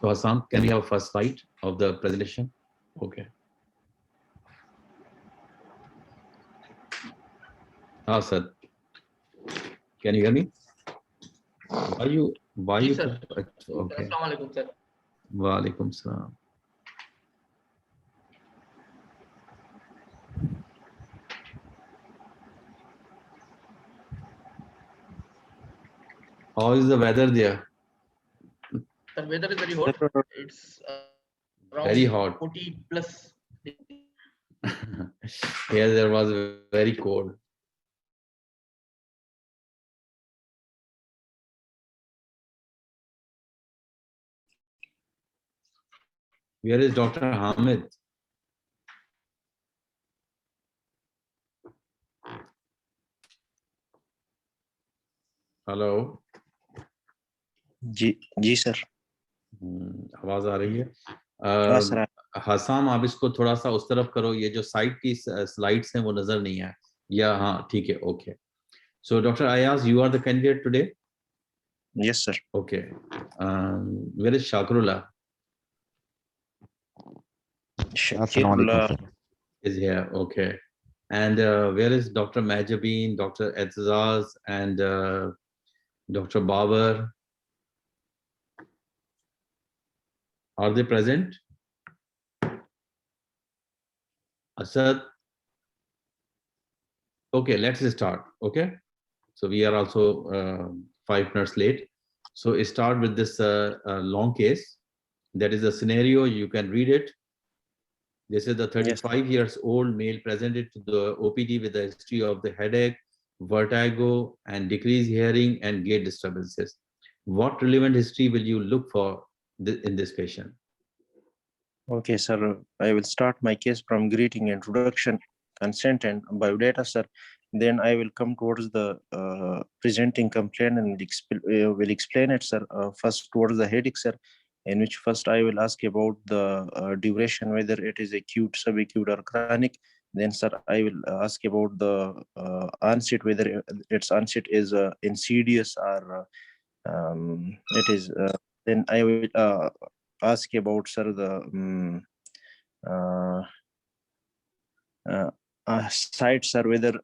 So Hassan, can we have a first slide of the presentation? Okay. Sir, can you hear me? Why you sir. Okay. Assalamualaikum, sir. Walaikum salam. How is the weather there? The weather is very hot. It's around Very hot. 40 plus. Here there was very cold. Where is Dr. Hamid? Hello जी sir. आवाज आ रही है? हसाम, आप इसको थोड़ा सा उस तरफ करो, ये जो साइड की स्लाइड्स हैं वो नजर नहीं है, या हाँ ठीक है, okay. So doctor Ayaz, you are the candidate today? Yes sir. Okay. Where is Shakrullah? Shakrullah is here, okay. And where is Dr. Mahjabeen, Dr. Etzaz, and Dr. Babar? Are they present? Asad? Okay, let's start, okay? So we are also 5 minutes late. So start with this long case. That is a scenario, you can read it. This is the 35 years old male presented to the OPD with a history of the headache, vertigo, and decreased hearing and gait disturbances. What relevant history will you look for in this patient? Okay, sir. I will start my case from greeting, introduction, consent, and biodata, sir. Then I will come towards the presenting complaint and will explain it, sir. First towards the headache, sir, in which first I will ask about the duration, whether it is acute, subacute, or chronic. Then, sir, I will ask about the onset, whether its onset is insidious or it is. Then I will ask about, sir, the sites, or whether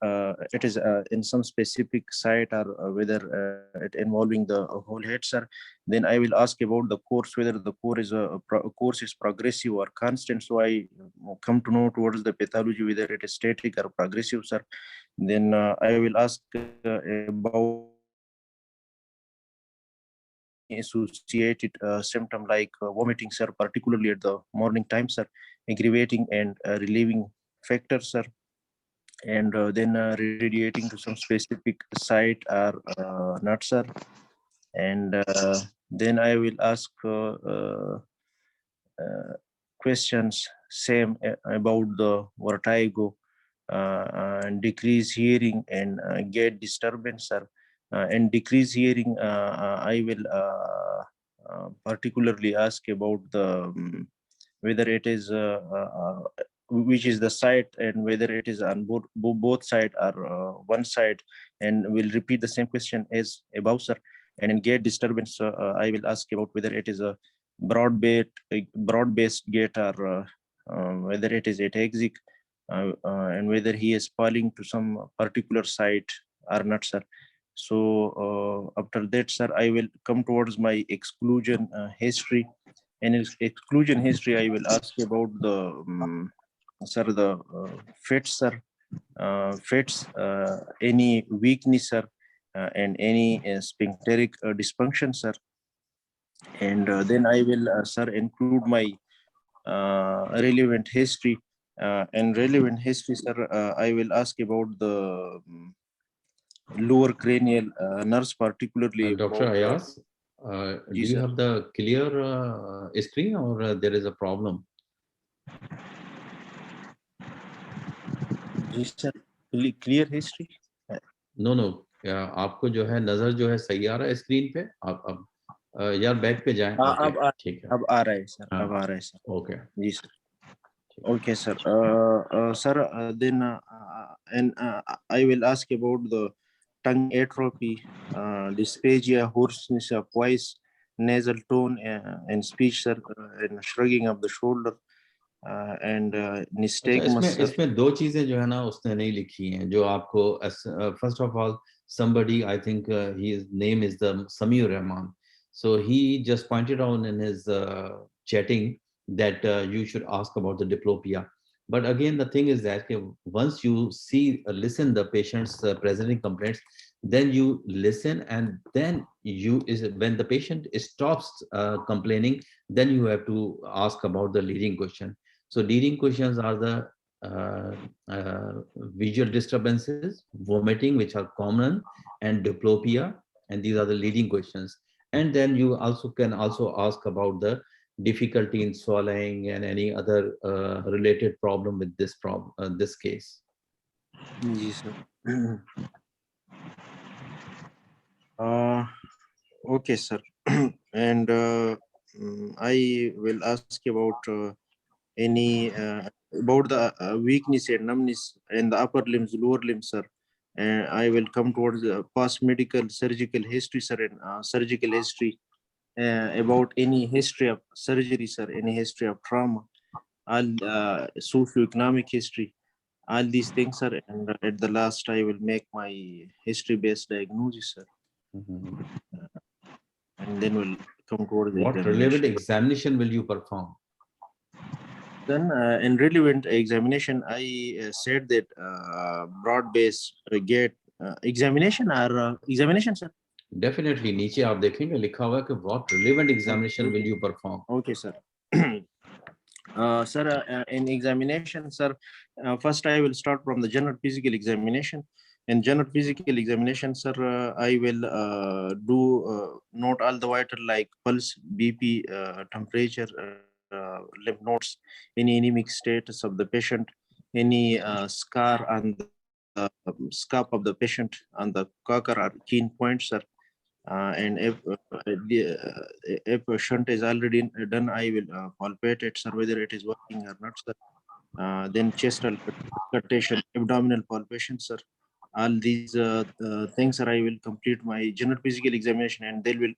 it is in some specific site, or whether it involving the whole head, sir. Then I will ask about the course, whether the course is progressive or constant. So I come to know towards the pathology, whether it is static or progressive, sir. Then I will ask about associated symptom like vomiting, sir, particularly at the morning time, sir, aggravating and relieving factors, sir, and then radiating to some specific site or not, sir. And then I will ask questions same about the vertigo and decrease hearing and gait disturbance, sir. And decrease hearing, I will particularly ask about the whether it is which is the site, and whether it is on both side or one side, and we'll repeat the same question as above, sir. And in gait disturbance, I will ask about whether it is a broad-based gait, or whether it is ataxic, and whether he is falling to some particular site or not, sir. So after that, sir, I will come towards my exclusion history. And in exclusion history, I will ask about the sir, the fits, sir, fits, any weakness, sir, and any sphincteric dysfunction, sir. And then I will, sir, include my relevant history. And relevant history, sir, I will ask about the lower cranial nerves, particularly. Dr. Ayaz, do you have the clear screen, or there is a problem? जी sir, clear history. No. आपको जो है नजर जो है सही आ रहा है स्क्रीन पे? आप अब यार बैक पे जाएं। ठीक है, अब आ रहा है सर, अब आ रहा है sir. Okay ji sir, okay sir. Sir, then and I will ask about the tongue atrophy, dysphagia, hoarseness of voice, nasal tone in speech, sir, and shrugging of the shoulder, and अच्छा, nystagmus, sir. इसमें दो चीजें जो है ना उसने नहीं लिखी हैं जो आपको first of all somebody I think his name is the Samir Rahman, so he just pointed out in his chatting that you should ask about the diplopia, but again the thing is that once you see listen the patient's presenting complaints, then you listen and then you is when the patient stops complaining, then you have to ask about the leading question. So leading questions are the visual disturbances, vomiting, which are common, and diplopia, and these are the leading questions. And then you also can also ask about the difficulty in swallowing and any other related problem with this case. Yes, sir. Okay, sir. And I will ask about any about the weakness and numbness in the upper limbs, lower limbs, sir. And I will come towards the past medical surgical history, sir, and surgical history about any history of surgery, sir, any history of trauma, all socioeconomic history, all these things, sir. And at the last, I will make my history-based diagnosis, sir, Mhm. and then we'll come towards the What relevant examination. examination will you perform? Then in relevant examination, I said that broad-based gate examination or examination, sir. Definitely, नीचे आप देखेंगे लिखा हुआ है कि what relevant examination will you perform? Okay, sir. Sir, in examination, sir, first I will start from the general physical examination. In general physical examination, sir, I will do note all the vital like pulse, BP, temperature, lymph nodes, any anemic status of the patient, any scar on the scalp of the patient, on the cocker or keen points, sir. And if a shunt is already done, I will palpate it, sir, whether it is working or not, sir. Then chest palpation, abdominal palpation, sir. All these things, sir, I will complete my general physical examination, and they will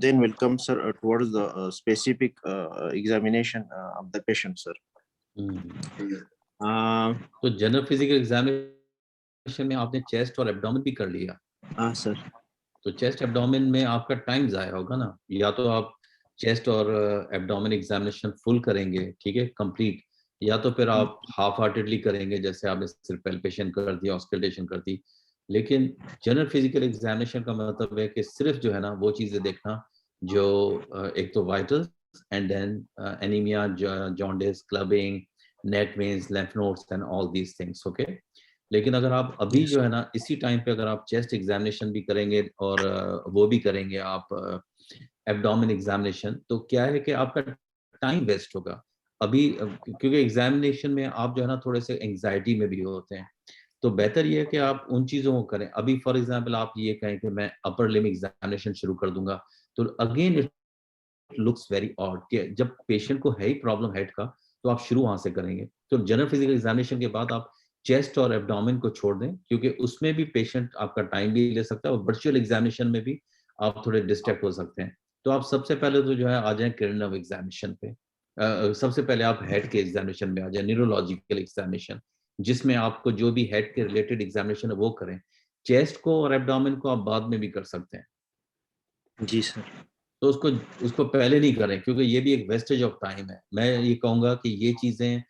then will come, sir, towards the specific examination of the patient, sir. तो general physical examination में आपने chest और abdomen भी कर लिया, Sir. तो chest abdomen में आपका टाइम जाया होगा ना, या तो आप चेस्ट और एब्डोमेन एग्जामिनेशन फुल करेंगे, ठीक है, कंप्लीट, या तो फिर आप हाफ हार्टेडली करेंगे, जैसे आपने सिर्फ पैल्पेशन कर दिया, ऑस्कल्टेशन कर दी। लेकिन जनरल फिजिकल एग्जामिनेशन का मतलब है कि सिर्फ जो है ना वो चीजें देखना जो एक तो vitals and then anaemia, jaundice, clubbing, neck veins, lymph nodes and all these things, okay. लेकिन अगर आप अभी Yes, जो है ना इसी टाइम पे अगर आप चेस्ट एग्जामिनेशन भी करेंगे और वो भी करेंगे आप एब्डोमेन एग्जामिनेशन, तो क्या है कि आपका टाइम वेस्ट होगा अभी, क्योंकि एग्जामिनेशन में आप जो है ना थोड़े से एंग्जाइटी में भी होते हैं, तो बेहतर ये है कि आप उन चीजों को करें। अभी फॉर एग्जांपल आप ये कहें कि मैं अपर लिम एग्जामिनेशन शुरू कर दूंगा, तो again it looks very odd कि जब पेशेंट को है ही प्रॉब्लम हेड का, तो आप शुरू वहां से करेंगे। तो जनरल फिजिकल एग्जामिनेशन के बाद आप चेस्ट और एब्डोमेन को छोड़ दें, क्योंकि उसमें भी पेशेंट आपका टाइम भी ले सकता है और वर्चुअल एग्जामिनेशन में भी आप थोड़े डिस्ट्रैक्ट हो सकते हैं। तो आप सबसे पहले तो जो है आ जाएं क्रिमिनल एग्जामिनेशन पे। सबसे पहले आप हेड के एग्जामिनेशन में आ जाए, न्यूरोलॉजिकल एग्जामिनेशन, जिसमें आपको जो भी हेड के रिलेटेड एग्जामिनेशन है वो करें। चेस्ट को और एब्डोमेन को आप बाद में भी कर सकते हैं, जी सर। तो उसको पहले नहीं करें, क्योंकि ये भी एक वेस्टेज ऑफ टाइम है। मैं ये कहूंगा कि ये चीजें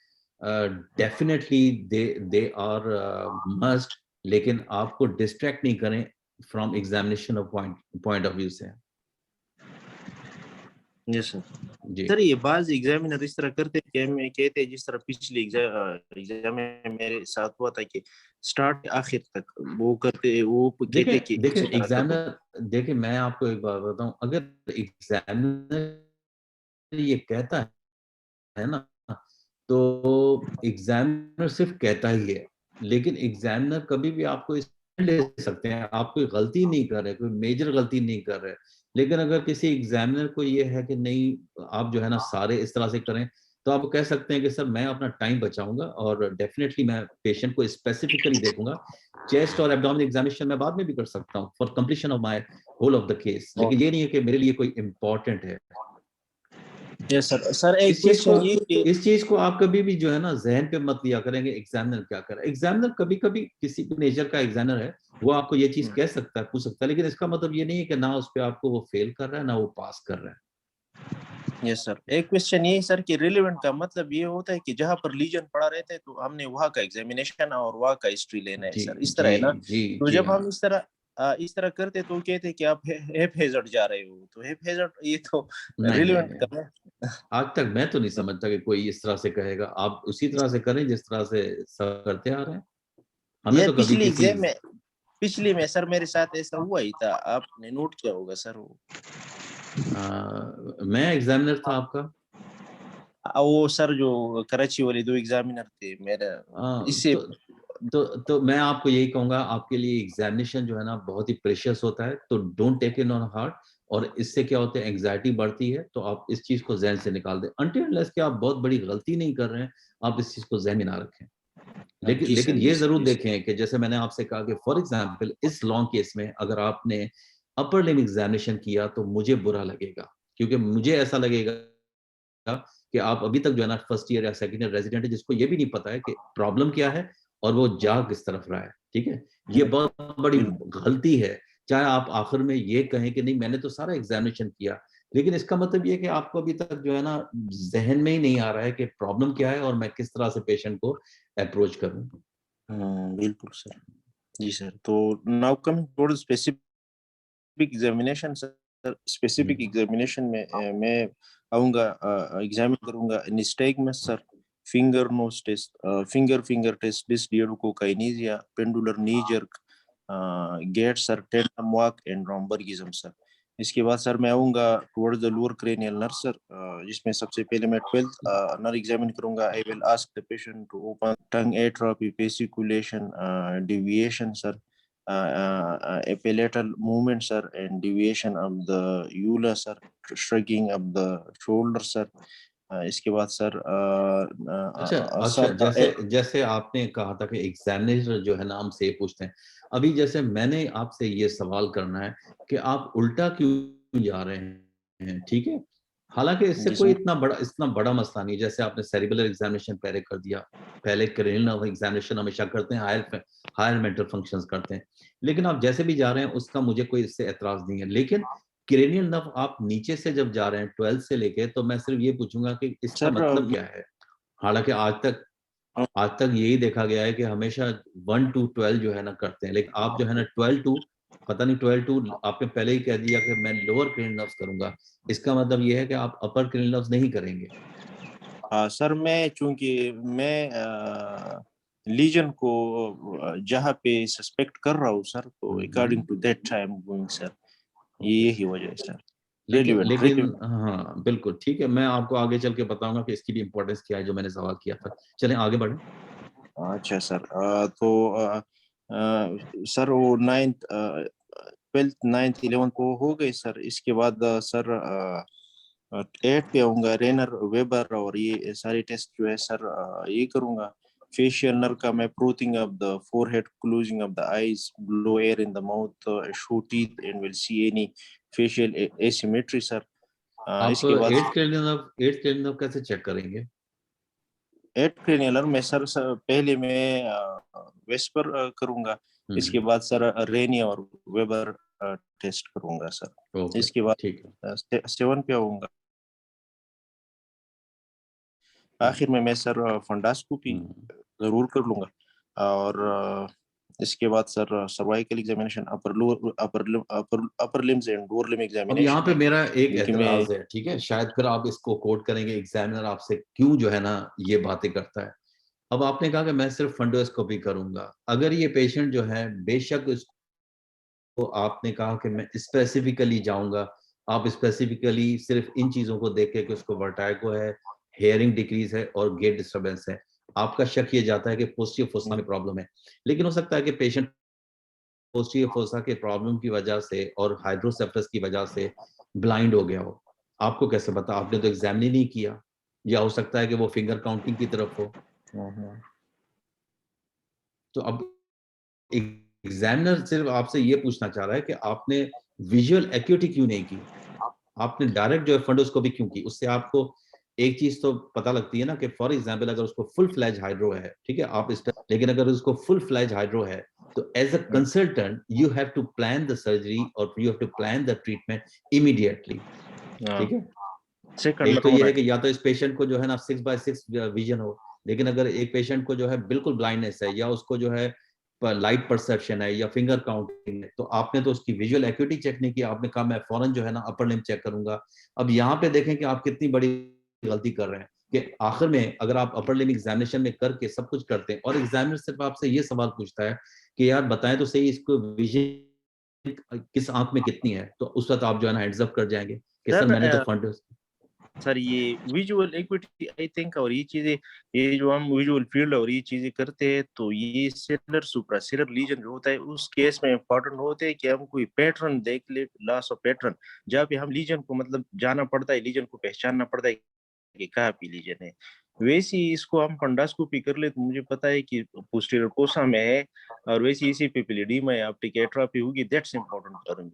डेफिनेटली दे आर मस्ट, लेकिन आपको डिस्ट्रैक्ट नहीं करें from examination of point of view से। Yes sir. जी सर ये बाज एग्जामिनर इस तरह करते हैं कि हमें कहते हैं जिस तरह पिछले एग्जाम में मेरे साथ हुआ था कि स्टार्ट आखिर तक वो करते, वो कहते हैं कि देखिए इसी तरह करो। एग्जामिनर, देखिए मैं आपको एक बात बताऊं, अगर एग्जामिनर ये कहता है ना, तो एग्जामिनर सिर्फ कहता ही है, लेकिन एग्जामिनर कभी भी आपको इस ले सकते हैं, आप कोई गलती नहीं कर रहे, कोई मेजर गलती नहीं कर रहे। लेकिन अगर किसी एग्जामिनर को ये है कि नहीं आप जो है ना सारे इस तरह से करें, तो आप कह सकते हैं कि सर मैं अपना टाइम बचाऊंगा और डेफिनेटली मैं पेशेंट को स्पेसिफिकली देखूंगा। चेस्ट और एब्डोमिनल एग्जामिनेशन मैं बाद में भी कर सकता हूँ for completion of my whole of the case, लेकिन ये नहीं है कि मेरे लिए कोई इंपॉर्टेंट है। Yes sir. सर एक इस चीज को क्वेश्चन ये कि इस चीज को आप कभी भी जो है ना जहन पे मत लिया करेंगे एग्जामिनर क्या कर रहा है। एग्जामिनर कभी कभी किसी भी नेचर का एग्जामिनर है, वो आपको ये चीज कह सकता है, पूछ सकता है, लेकिन इसका मतलब ये नहीं है कि ना उस पे आपको वो फेल कर रहा है ना वो पास कर रहा है। यस सर, एक क्वेश्चन ये सर कि रिलेवेंट का मतलब ये होता है कि जहाँ पर लीजन पड़ा रहता है तो हमने वहाँ का एग्जामिनेशन और वहाँ का हिस्ट्री लेना है जी सर, इस तरह जी है ना। जी तो जी जब हाँ। हम इस तरह करते तो कहते कि आप हेप हेजर्ड जा रहे हो, तो हेप हेजर्ड ये तो नहीं नहीं रिलेवेंट नहीं, का है। आज तक मैं तो नहीं समझता कि कोई इस तरह से कहेगा। आप उसी तरह से करें जिस तरह से सब करते आ रहे हैं। हमें ये तो कभी पिछली किसी एग्जाम में, पिछली में सर मेरे साथ ऐसा हुआ ही था, आपने नोट किया होगा सर वो। मैं एग्जामिनर था आपका। वो सर जो कराची वाले 2 एग्जामिनर थे मेरे, इससे तो मैं आपको यही कहूंगा, आपके लिए एग्जामिनेशन जो है ना बहुत ही प्रेशियस होता है, तो don't take it on heart. और इससे क्या होता है, एंग्जाइटी बढ़ती है, तो आप इस चीज को जहन से निकाल दें। अनटिल अनलेस कि आप बहुत बड़ी गलती नहीं कर रहे हैं, आप इस चीज को जहन में ना रखें। लेकिन जी लेकिन सर, जी ये सर, जरूर जी सर। देखें कि जैसे मैंने आपसे कहा कि फॉर एग्जाम्पल इस लॉन्ग केस में अगर आपने अपर लिम एग्जामिनेशन किया तो मुझे बुरा लगेगा, क्योंकि मुझे ऐसा लगेगा कि आप अभी तक जो है ना फर्स्ट ईयर या सेकंड ईयर रेजिडेंट है, जिसको ये भी नहीं पता है कि प्रॉब्लम क्या है और वो जा किस तरफ रहा है। ठीक है, ये बहुत बड़ी बिल्कुल गलती है। चाहे आप आखिर में ये कहें कि नहीं मैंने तो सारा एग्जामिनेशन किया, लेकिन इसका मतलब ये है कि आपको अभी तक जो है ना जहन में ही नहीं आ रहा है कि प्रॉब्लम क्या है और मैं किस तरह से पेशेंट को अप्रोच करूं। बिल्कुल सर। जी सर, तो now coming towards specific examination sir, specific hmm, examination में मैं आऊंगा, एग्जामिन करूंगा nystagmus sir, finger nose test, finger test, dysdiadochokinesia, pendular knee jerk, gait sir, tandem walk and Rombergism sir. इसके बाद सर मैं आऊंगा towards the lower cranial nerve sir, जिसमें सबसे पहले मैं 12th नर्व एग्जामिन करूंगा। I will ask the patient to open tongue atrophy, fasciculation, deviation sir, epilateral movement sir, and deviation of the ula sir, shrugging of the shoulder sir. इसके बाद sir अच्छा अच्छा, sir जैसे जैसे आपने कहा था कि एग्जामिनर जो है ना हमसे ये पूछते हैं, अभी जैसे मैंने आपसे ये सवाल करना है कि आप उल्टा क्यों जा रहे हैं। ठीक है, हालांकि इससे कोई जिसमें इतना बड़ा मसला नहीं है। जैसे आपने सेरिबुलर एग्जामिनेशन पहले कर दिया, पहले क्रेनियल एग्जामिनेशन हमेशा करते हैं, हायर मेंटल फंक्शंस करते हैं, लेकिन आप जैसे भी जा रहे हैं उसका मुझे कोई इससे एतराज नहीं है। लेकिन क्रेनियल नर्व आप नीचे से जब जा रहे हैं 12 से लेके, तो मैं सिर्फ ये पूछूंगा कि इसका सर मतलब क्या है। हालांकि आज तक यही देखा गया है कि हमेशा 1 to 12 जो है ना करते हैं, लेकिन आप जो है ना 12 to, पता नहीं 12 to, आपने पहले ही कह दिया कि मैं लोअर क्रेनियल नर्व्स करूंगा। इसका मतलब ये है कि आप अपर क्रेनियल नर्व्स नहीं करेंगे। सर मैं चूंकि मैं लीजन को जहाँ पे सस्पेक्ट कर रहा हूँ सर, तो according to that I am going sir, ये ओके, यही वजह है सर। लेकिन रिलेवेंट लेकिन रिलेवेंट हाँ बिल्कुल ठीक है, मैं आपको आगे चल के बताऊंगा कि इसकी भी इंपॉर्टेंस क्या है जो मैंने सवाल किया था। चलें आगे बढ़े। अच्छा सर, तो सर वो 9th 12th 9th 11th वो हो गई सर। इसके बाद सर 8 पे आऊंगा, रेनर वेबर और ये सारे टेस्ट जो है सर ये करूंगा। फेशियल नर्व का मैं furrowing of the forehead, closing of the eyes, blow air in the mouth, show teeth and will see any facial asymmetry sir. आप इसके बाद एट्थ क्रेनियल नर्व कैसे चेक करेंगे। 8 क्रेनियल में सर पहले मैं वेस्पर करूंगा। इसके हम्म, बाद सर रेनी और वेबर टेस्ट करूंगा सर। ओके, इसके बाद ठीक है। 7 पे आऊंगा। हम्म, आखिर में मैं सर फंडास्कोपी हम्म। जरूर कर लूंगा। और इसके बाद sir cervical examination, upper limbs and lower limb अब यहाँ एग्जामिनेशन पे है मेरा एक जो कि मैं। एतराज है, ठीक है, शायद फिर आप इसको कोट करेंगे एग्जामिनर आपसे क्यों जो है ना ये बातें करता है। अब आपने कहा कि मैं सिर्फ फंडोस्कोपी करूंगा, अगर ये पेशेंट जो है बेशक इसको आपने कहा कि मैं स्पेसिफिकली जाऊंगा, आप स्पेसिफिकली सिर्फ इन चीजों को देख के कि उसको वर्टाइगो है, हेयरिंग डिक्रीज है और गेट डिस्टर्बेंस है, आपका शक ये जाता है कि पोस्टीरियर फोसा में प्रॉब्लम है। लेकिन हो सकता है कि पेशेंट पोस्टीरियर फोसा के प्रॉब्लम की वजह से और हाइड्रोसेफलस की वजह से ब्लाइंड हो गया हो। आपको कैसे पता, आपने तो एग्जामिन ही नहीं किया। या हो सकता है कि वो फिंगर काउंटिंग की तरफ हो। तो अब एग्जामिनर सिर्फ आपसे ये पूछना चाह रहा है कि आपने विजुअल एक्यूटी क्यों नहीं की, आपने डायरेक्ट जो है फंडोस्कोपी क्यों की। उससे आपको एक चीज तो पता लगती है ना कि फॉर एग्जांपल अगर उसको फुल फ्लैज हाइड्रो है, ठीक है, आप इस लेकिन अगर उसको फुल फ्लैज हाइड्रो है तो as a consultant you have to plan the surgery और you have to plan the treatment immediately, ठीक है। सेकंड एक तो हो ये रहा है कि या तो इस पेशेंट को जो है ना 6/6 विजन हो, लेकिन अगर एक पेशेंट को जो है बिल्कुल ब्लाइंडनेस है या उसको जो है लाइट परसेप्शन है या फिंगर काउंटिंग है, तो आपने तो उसकी विजुअल एक्यूटी चेक नहीं किया, आपने कहा मैं फौरन जो है ना अपर लिम्ब चेक करूंगा। अब यहाँ पे देखें कि आप कितनी बड़ी गलती कर रहे हैं कि आखिर में अगर आप अपर लिम्ब एग्जामिनेशन में करके सब कुछ करते हैं और एग्जामिनर सिर्फ आपसे ये सवाल पूछता है कि यार बताएं तो सही इसको विजन किस आंख में कितनी है, तो उस वक्त आप जो है ना हेड्स अप कर जाएंगे कि सर मैंने तो सर। फंड। सर ये विजुअल इक्विटी आई थिंक, और ये चीजें, ये जो हम विजुअल फील्ड और ये चीजें करते हैं, तो ये सेलर सुप्रासेलर लीजन जो होता है उस केस में इम्पोर्टेंट होते हैं कि हम कोई पैटर्न देख ले, लॉस ऑफ पैटर्न, जहाँ पे हम लीजन को मतलब जाना पड़ता है, लीजन को पहचानना पड़ता है कि कहाँ पे लीजन है। वैसे ही इसको हम फंडास्कोपी कर ले तो मुझे पता है कि पोस्टीरियर कोसा में है, और वैसे इसी पे पिलिडीमा या ऑप्टिक एट्रोफी होगी, दैट्स इम्पोर्टेंट टर्म।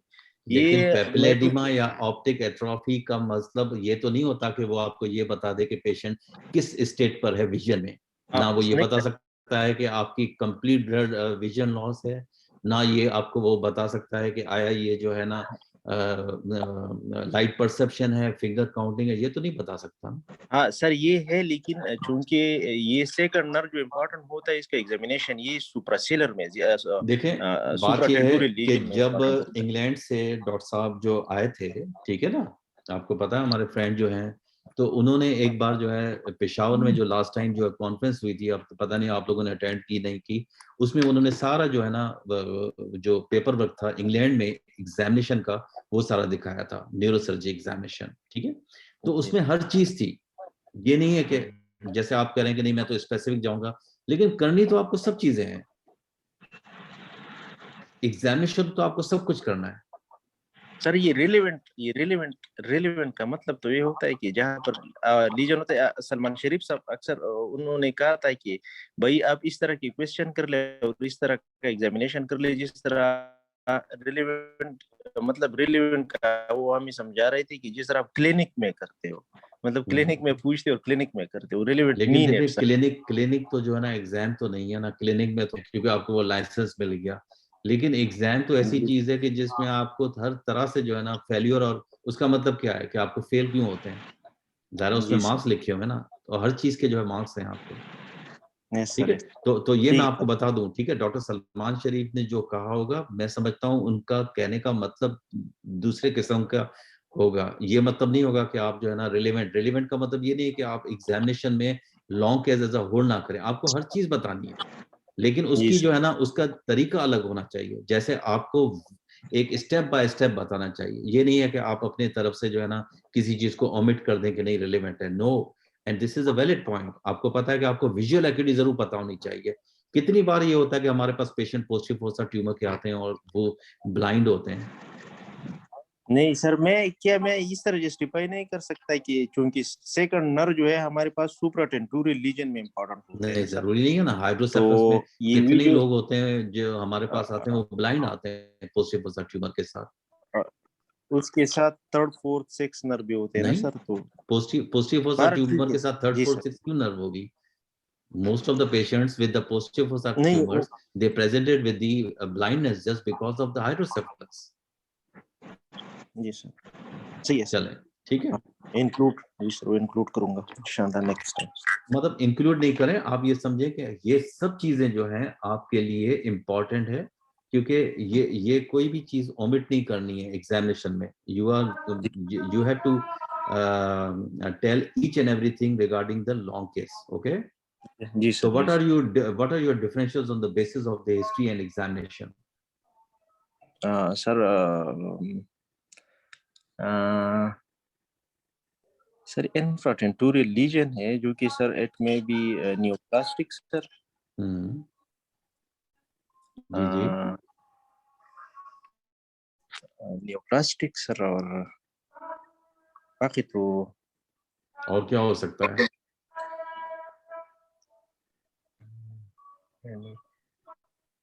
लेकिन ये मैं तो पेपिलेडिमा या ऑप्टिक एट्रोफी का मतलब ये तो नहीं होता कि वो आपको ये बता दे कि पेशेंट किस स्टेट पर है विजन में। ना वो ये बता नहीं सकता है कि आपकी कंप्लीट ब्लड विजन लॉस है, ना ये आपको वो बता सकता है कि आया ये जो है ना लाइट परसेप्शन है, फिंगर काउंटिंग है, ये तो नहीं बता सकता ना। हाँ सर ये है, लेकिन चूंकि ये सेकंड नर्व जो इम्पोर्टेंट होता है इसका एग्जामिनेशन ये सुप्रासेलर में, देखें बात यह है सुप्राटेंटोरियल कि लीजन में जब इम्पोर्टेंट होता है। इंग्लैंड से डॉक्टर साहब जो आए थे, ठीक है ना, आपको पता है हमारे फ्रेंड जो हैं, तो उन्होंने एक बार जो है पेशावर में जो लास्ट टाइम जो कॉन्फ्रेंस हुई थी, अब तो पता नहीं आप लोगों ने अटेंड की नहीं की, उसमें उन्होंने सारा जो है ना जो पेपर वर्क था इंग्लैंड में एग्जामिनेशन का वो सारा दिखाया था, न्यूरोसर्जरी एग्जामिनेशन, ठीक है। तो उसमें हर चीज थी, ये नहीं है कि जैसे आप कह रहे हैं कि नहीं मैं तो स्पेसिफिक जाऊंगा, लेकिन करनी तो आपको सब चीजें हैं, एग्जामिनेशन तो आपको सब कुछ करना है। सर ये रिलेवेंट का मतलब तो ये होता है कि जहाँ पर लीजन होता है, सलमान शरीफ साहब अक्सर उन्होंने कहा था कि भाई आप इस तरह की क्वेश्चन कर ले और इस तरह का एग्जामिनेशन कर ले जिस तरह रिलेवेंट, मतलब रिलेवेंट का वो हमें समझा रहे थे कि जिस तरह आप क्लिनिक में करते हो, मतलब क्लिनिक में पूछते हो और क्लिनिक में करते हो, रिलेवेंट लेकिन मीन इट देखिए सर। क्लिनिक क्लिनिक तो जो है ना एग्जाम तो नहीं है ना, क्लिनिक में तो क्योंकि आपको वो लाइसेंस मिल गया, लेकिन एग्जाम तो ऐसी चीज है कि जिसमें आपको हर तरह से जो है ना फेल्यूर, और उसका मतलब क्या है कि आपको फेल क्यों होते हैं, ज़रा उसमें जी सर। मार्क्स लिखे होंगे ना, तो हर चीज के जो है मार्क्स हैं आपके, यस ठीक सर। है। तो ये मैं ठीक आपको बता दूं, ठीक है, डॉक्टर सलमान शरीफ ने जो कहा होगा मैं समझता हूँ उनका कहने का मतलब दूसरे किस्म का होगा, ये मतलब नहीं होगा कि आप जो है ना रिलेवेंट का मतलब ये नहीं है कि आप एग्जामिनेशन में long case as a hold ना करें, आपको हर चीज बतानी है, लेकिन जी उसकी जो सर। है ना उसका तरीका अलग होना चाहिए, जैसे आपको एक स्टेप बाय स्टेप बताना चाहिए, ये नहीं है कि आप अपने तरफ से जो है ना किसी चीज को ओमिट कर दें कि नहीं रिलेवेंट है, no. And this is a valid point, आपको पता है कि आपको विजुअल एक्यूटी जरूर पता होनी चाहिए। कितनी बार ये होता है कि हमारे पास पेशेंट पॉजिटिव फोसा ट्यूमर के आते हैं और वो ब्लाइंड होते हैं। नहीं सर, मैं इस तरह जस्टिफाई नहीं कर सकता कि चूंकि सेकंड नर जो है हमारे पास सुप्राटेंटोरियल लीजन में इंपॉर्टेंट होते नहीं हैं सर। जरूरी नहीं है ना, तो हाइड्रोसेफलस में ये कितने वीडियो लोग होते हैं जो हमारे पास आते हैं वो ब्लाइंड आते हैं पॉजिटिव फोसा ट्यूमर के साथ। उसके साथ थर्ड फोर्थ सिक्स नर भी होते हैं ना नहीं, सर, तो पॉजिटिव फोसा बारह ठीक ट्यूमर है। के साथ थर्ड जी फोर्थ सर। सिक्स क्यों नर्व होगी? Most of the patients with the positive fossa नहीं tumors, they presented with the blindness just because of the hydrocephalus. जी सर, सही है सर। चलें, ठीक है। इंक्लूड, जी सर इंक्लूड करूंगा शानदार नेक्स्ट टाइम। मतलब इंक्लूड नहीं करें, आप ये समझें कि ये सब चीजें जो हैं आपके लिए इम्पोर्टेंट है, क्योंकि ये कोई भी चीज ओमिट नहीं करनी है एग्जामिनेशन में, you have to tell each and everything regarding the long case, okay. जी So सर। जी sir. what are your differentials on the basis of the history and examination? Sir sir infratentorial lesion है जो कि sir it में be neoplastic sir. Hmm, जी जी। Neoplastic sir, और बाकी तो और क्या हो सकता है?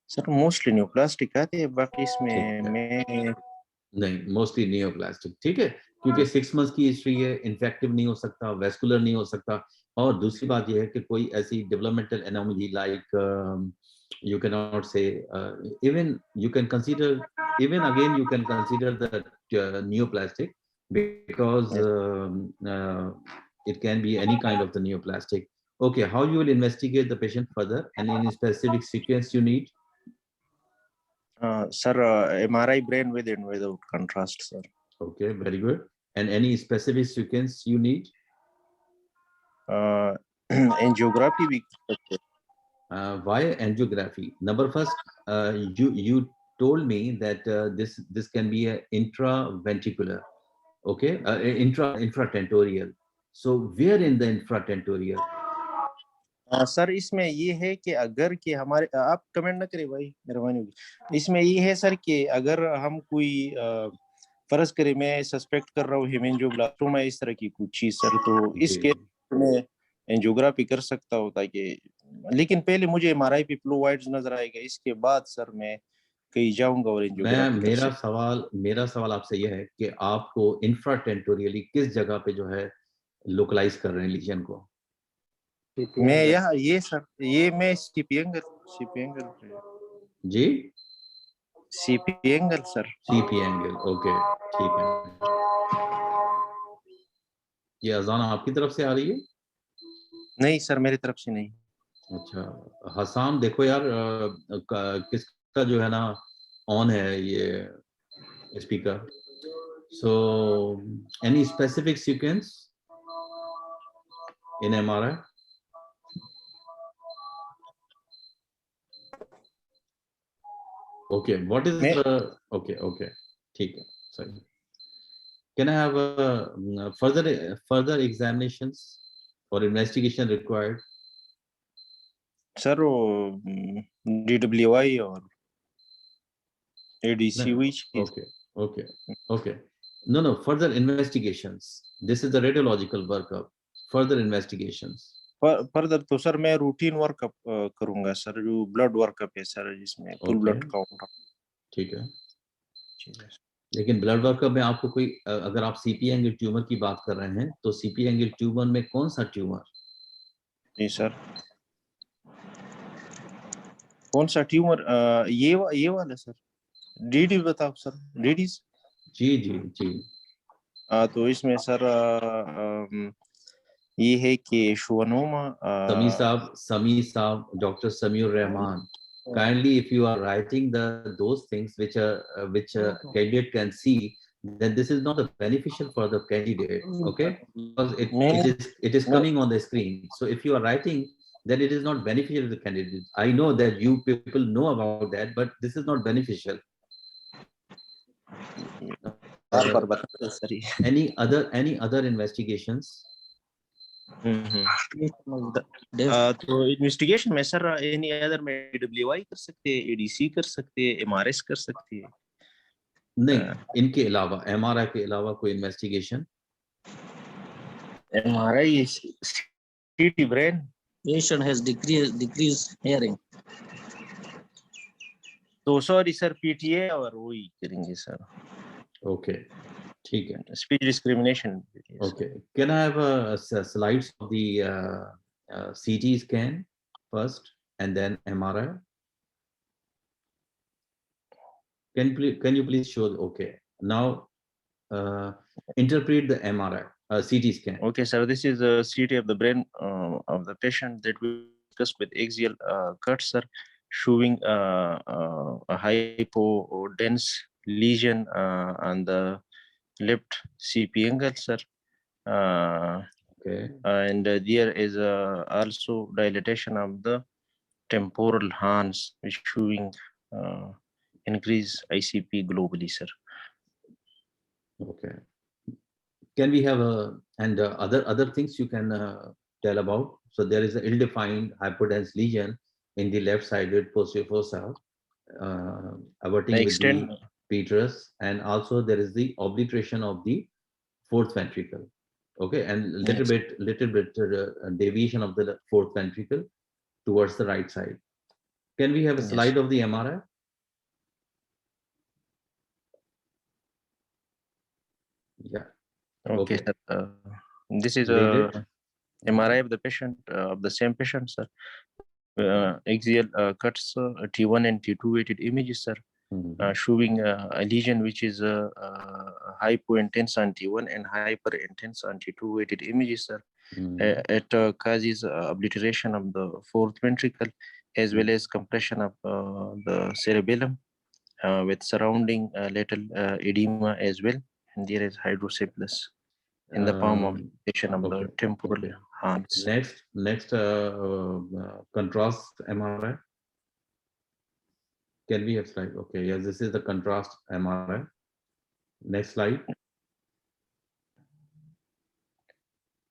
सर मोस्टली न्यूप्लास्टिक आते हैं, बाकी ठीक इसमें है, मैं नहीं मोस्टली नियोप्लास्टिक, ठीक है, क्योंकि 6 मंथ्स की हिस्ट्री है, इन्फेक्टिव नहीं हो सकता, वेस्कुलर नहीं हो सकता। और दूसरी बात यह है कि कोई ऐसी developmental anomaly like you cannot say even you can consider, even again you can consider the neoplastic because it can be any kind of the neoplastic. Okay, how you will investigate the patient further and any specific sequence you need? Sir MRI brain with and without contrast sir. Okay, very good. And any specific sequence you need? Angiography भी कर सकते हैं. Why angiography? Number first, you told me that this can be a intraventricular, okay, infratentorial. So where in the infratentorial? Sir इसमें ये है कि अगर कि हमारे, आप कमेंट ना करें भाई, मेहरबानी होगी. इसमें ये है सर कि अगर हम कोई फर्ज करें, मैं सस्पेक्ट कर रहा हूँ हेमेंजियोब्लास्टोमा इस तरह की कुछ चीज सर, तो इस जी, केस में एंजियोग्राफी कर सकता हूँ ताकि, लेकिन पहले मुझे एमआरआई पे फ्लोवाइड्स नजर आएगा, इसके बाद सर मैं कहीं जाऊंगा और मैं एंजियोग्राफी कर मेरा सवाल आपसे यह है कि आपको इंफ्राटेंटोरियली किस जगह पे जो है लोकलाइज कर रहे हैं लीजन को? मैं यहाँ ये सर, ये मैं CP angle G, sir. CP angle, okay, ठीक है। ये अजान आपकी तरफ से आ रही है? नहीं सर, मेरी तरफ से नहीं. अच्छा, हसान देखो यार, किसका जो है ना ऑन है ये speaker. So any specific sequence in MRI? Okay, what is मैं द, ओके, ठीक है, सही। Can I have further examinations और इन्वेस्टिगेशन रिक्वायर्ड? सर वो DWI और ADC No. हुई चीज. Okay. No, further investigations. This is the radiological workup. Further investigations. Further तो सर मैं रूटीन वर्कअप करूंगा सर, जो ब्लड वर्कअप है सर, जिसमें फुल Okay, ब्लड काउंट. ठीक है। लेकिन ब्लड वर्कअप में आपको कोई अगर आप सीपी एंगल ट्यूमर की बात कर रहे हैं तो सीपी एंगल ट्यूमर में कौन सा ट्यूमर? जी सर, कौन सा ट्यूमर? ये वाला सर, डीडी बताओ सर, डीडी. जी। तो इसमें सर ये है कि शुवनोमा. समी साहब, doctor Samiur Rahman, kindly if you are writing those things which candidate can see, then this is not a beneficial for the candidate, okay, because it is coming on the screen. So if you are writing, then it is not beneficial to the candidate. I know that you people know about that, but this is not beneficial. बार बताते sir. Any other investigations? तो investigation में sir any other में DWI कर सकते हैं, ADC कर सकते हैं, MRS कर सकते हैं. नहीं, इनके अलावा एमआरआई के अलावा कोई investigation? MRI CT brain. Patient has decreased hearing. तो सॉरी सर, PTA और वही करेंगे सर. ओके, ठीक है। Speech discrimination. Okay, can I have slides of the CT scan first and then MRI? Can you please show? Okay, now interpret the MRI CT scan. Okay, sir, this is a CT of the brain of the patient that we discussed with axial cuts, sir, showing a hypodense lesion on the left CP angle, sir. Okay, And there is also dilatation of the temporal horns, which showing increase ICP globally, sir. okay. Can we have other things you can tell about? So there is an ill-defined hypodense lesion in the left-sided posterior fossa, averting with the petrous, and also there is the obliteration of the fourth ventricle. Okay, and little Yes. bit deviation of the fourth ventricle towards the right side. Can we have a Yes. slide of the MRI? Yeah. Okay, Okay. sir. This is Read a it. MRI of the patient, of the same patient, sir. Axial cuts, T1 and T2 weighted images, sir, Mhm. showing a lesion which is hypo-intense on T1 and hyper-intense on T2 weighted images, sir. Mhm. It causes obliteration of the fourth ventricle as well as compression of the cerebellum with surrounding lateral edema as well. And there is hydrocephalus in the palm of Um, patient of okay. the temporal Okay. horns. Next contrast MRI. Can we have slide? Okay. Yes, this is the contrast MRI. Next slide.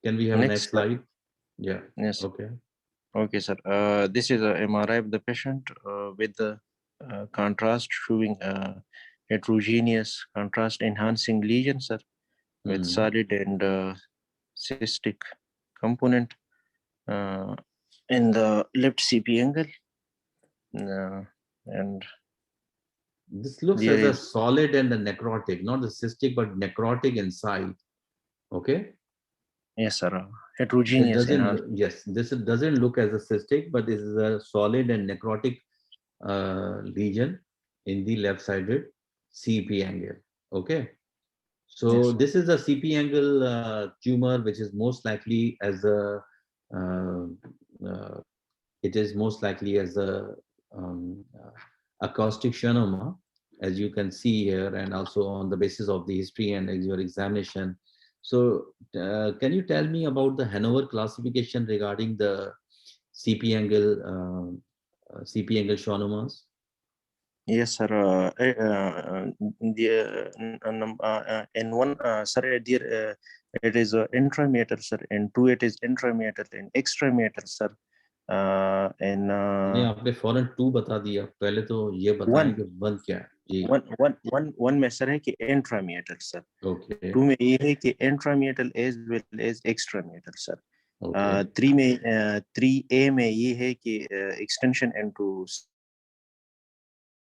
Can we have a Next next slide. slide? Yeah. Yes. Okay. Okay, sir. This is a MRI of the patient with the contrast showing heterogeneous contrast enhancing lesions, sir, with Hmm. solid and cystic component in the left CP angle. And This looks there as a is solid and a necrotic, not the cystic, but necrotic inside. Okay. yes, sir. It Heterogeneous enhanced. doesn't, yes, this doesn't look as a cystic, but this is a solid and necrotic lesion in the left-sided CP angle. Okay. So Yes. this is a CP angle tumor, which is most likely as uh, uh, it is most likely as acoustic schwannoma, as you can see here, and also on the basis of the history and your examination. So can you tell me about the Hanover classification regarding the CP angle schwannomas? Yes, sir. In one, sir, there it is intrameatal, sir. In two, it is intrameatal and extrameatal, sir. In नहीं आपने फौरन to बता दिया पहले तो ये बताएं one, कि वन क्या है जी one में सर है कि intrameatal, sir. ओके Two में ये है कि intrameatal as well as extrameatal, sir. Okay Three में 3A में ये है कि extension into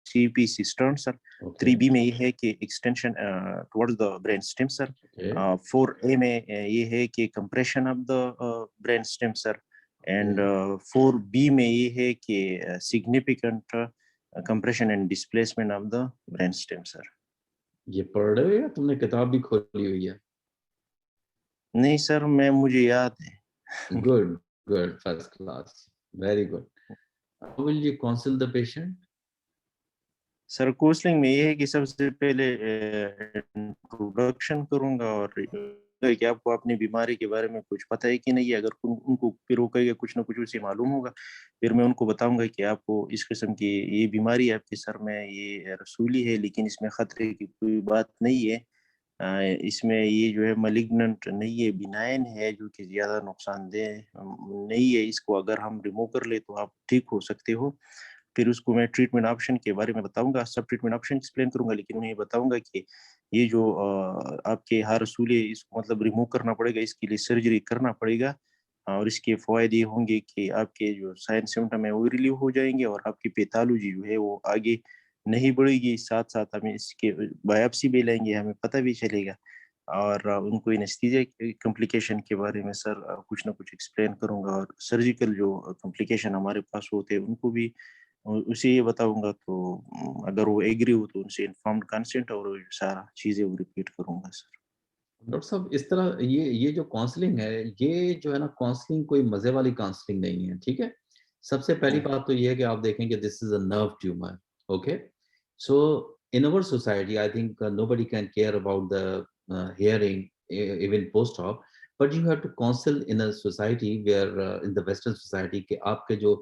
CP cistern, sir. Okay 3B में ये है कि extension towards the brain stem, sir. Okay 4A में ये है कि compression of the brain stem, sir. And 4B में ये है कि significant compression and displacement of the brain stem, sir. ये पढ़ रहे हो या तुमने किताब भी खोली हुई है नहीं सर मैं मुझे याद है good good first class very good how will you counsel the patient sir counselling में ये है कि सबसे पहले इंट्रोडक्शन करूंगा और कि आपको अपनी बीमारी के बारे में कुछ पता है कि नहीं है अगर उनको फिर वो कहेगा कुछ ना कुछ उसे मालूम होगा फिर मैं उनको बताऊंगा कि आपको इस किस्म की ये बीमारी है आपके सर में ये रसूली है लेकिन इसमें खतरे की कोई बात नहीं है इसमें ये जो है मलिग्नेंट नहीं है बिनाइन है जो कि ज्यादा नुकसानदेह नहीं है इसको अगर हम रिमूव कर ले तो आप ठीक हो सकते हो फिर उसको मैं ट्रीटमेंट ऑप्शन के बारे में बताऊंगा सब ट्रीटमेंट ऑप्शन एक्सप्लेन करूंगा लेकिन उन्हें बताऊंगा कि ये जो आपके हर रसूले इसको मतलब रिमूव करना पड़ेगा इसके लिए सर्जरी करना पड़ेगा और इसके फायदे ये होंगे कि आपके जो साइन सिम्टम है वो रिलीव हो जाएंगे और आपकी पैथोलॉजी जो है वो आगे नहीं बढ़ेगी साथ साथ हमें इसके बायोप्सी भी लेंगे हमें पता भी चलेगा और उनको एनेस्थीसिया कॉम्प्लिकेशन के बारे में सर कुछ ना कुछ एक्सप्लेन करूंगा और सर्जिकल जो कॉम्प्लिकेशन हमारे पास होते हैं उनको भी उसे ये बताऊंगा तो अगर वो एग्री हो तो उनसे इन्फॉर्म्ड कंसेंट और वो सारा चीजें वो रिपीट करूंगा सर डॉक्टर साहब इस तरह ये जो काउंसलिंग है ये जो है ना काउंसलिंग कोई मजे वाली काउंसलिंग नहीं है ठीक है सबसे पहली बात तो ये है कि आप देखें कि this is a nerve tumour okay so in our society I think nobody can care about the hearing even post op but you have to counsel in a society where in the western society के आपके जो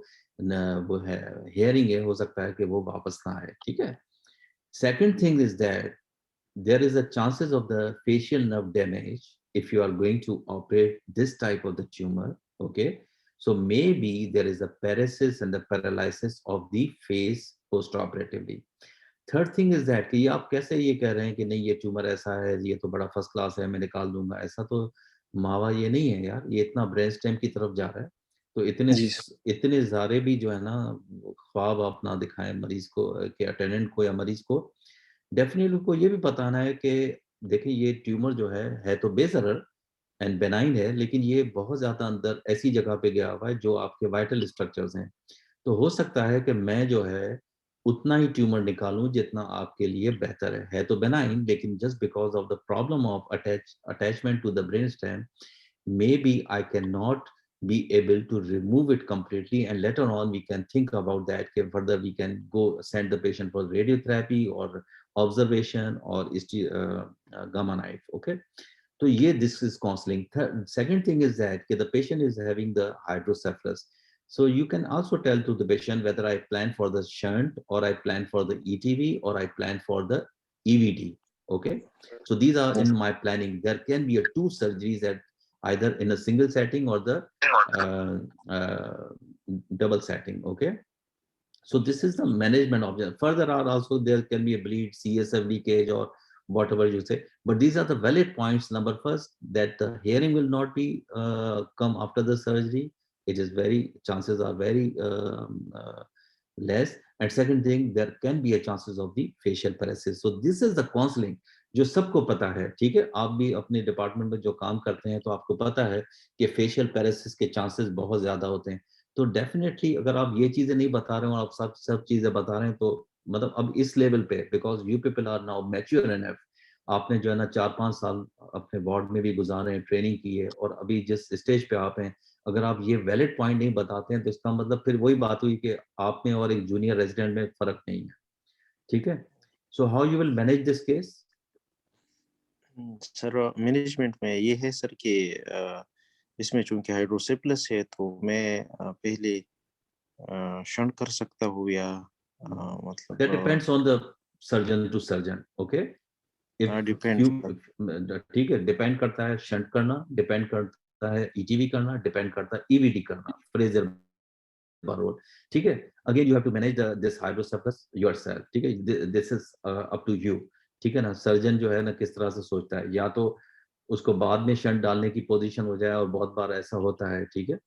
वो है hearing है हो सकता है कि वो वापस ना आए ठीक है second thing is that there is a chances of the facial nerve damage if you are going to operate this type of the tumor okay so maybe there is a paresis and the paralysis of the face post operatively third thing is that कि आप कैसे ये कह रहे हैं कि नहीं ये ट्यूमर ऐसा है ये तो बड़ा फर्स्ट क्लास है मैं निकाल दूंगा ऐसा तो मावा ये नहीं है यार, ये इतना ब्रेन स्टेम की तरफ जा रहा है। तो जी सर। इतने सारे भी जो है ना ख्वाब आप ना दिखाएं मरीज को के अटेंडेंट को या मरीज को। डेफिनेटली उनको ये भी बताना है कि देखिए ये ट्यूमर जो है तो बेसरर एंड बेनाइन है, लेकिन ये बहुत ज्यादा अंदर ऐसी जगह पे गया हुआ है जो आपके वाइटल स्ट्रक्चर्स हैं। तो हो सकता है कि मैं जो है उतना ही ट्यूमर निकालूं जितना आपके लिए बेहतर है तो बेनाइन, लेकिन just because of the problem of attachment to the brain stem, maybe I cannot be able to remove it completely, and later on we can think about that, okay, further we can go send the patient for radiotherapy or observation or gamma knife, okay. So yeah, this is counseling. Second thing is that okay, the patient is having the hydrocephalus. So you can also tell to the patient whether I plan for the shunt or I plan for the ETV or I plan for the EVD. Okay. So these are in my planning. There can be a two surgeries at either in a single setting or the uh, uh, double setting. Okay. So this is the management option. Further are also there can be a bleed, CSF leakage or whatever you say. But these are the valid points. Number first, that the hearing will not be come after the surgery. It is very, chances are very less. And second thing, there can be a chances of the facial paralysis. So this is the counseling जो सबको पता है, ठीक है। आप भी अपने department में जो काम करते हैं तो आपको पता है कि फेशियल पैरालिसिस के चांसेस बहुत ज्यादा होते हैं। तो डेफिनेटली अगर आप ये चीजें नहीं बता रहे हो, आप सब चीजें बता रहे हैं, तो मतलब अब इस लेवल पे, because you people are now mature enough, आपने जो है ना 4-5 साल अपने वार्ड में भी गुजारे हैं, ट्रेनिंग की है, और अभी जिस स्टेज पे आप हैं, अगर आप ये वैलिड पॉइंट नहीं बताते हैं तो इसका मतलब फिर वही बात हुई कि आप में और एक जूनियर रेजिडेंट में फर्क नहीं है, ठीक है। So how you will manage this case? Sir management में ये है सर कि इसमें चूंकि हाइड्रोसेप्लस है तो मैं पहले शंट कर सकता हूँ या that मतलब depends on the surgeon to surgeon, okay. if depend. few ठीक है, डिपेंड करता है शंट करना, डिपेंड करता है ईटीवी करना, डिपेंड करता है ईवीडी करना, फ्रेजर बारोल, ठीक है। Again you have to manage this hydrocephalus yourself, ठीक है। This is up to you, ठीक है ना। सर्जन जो है ना किस तरह से सोचता है, या तो उसको बाद में शंट डालने की पोजीशन हो जाए, और बहुत बार ऐसा होता है, ठीक है।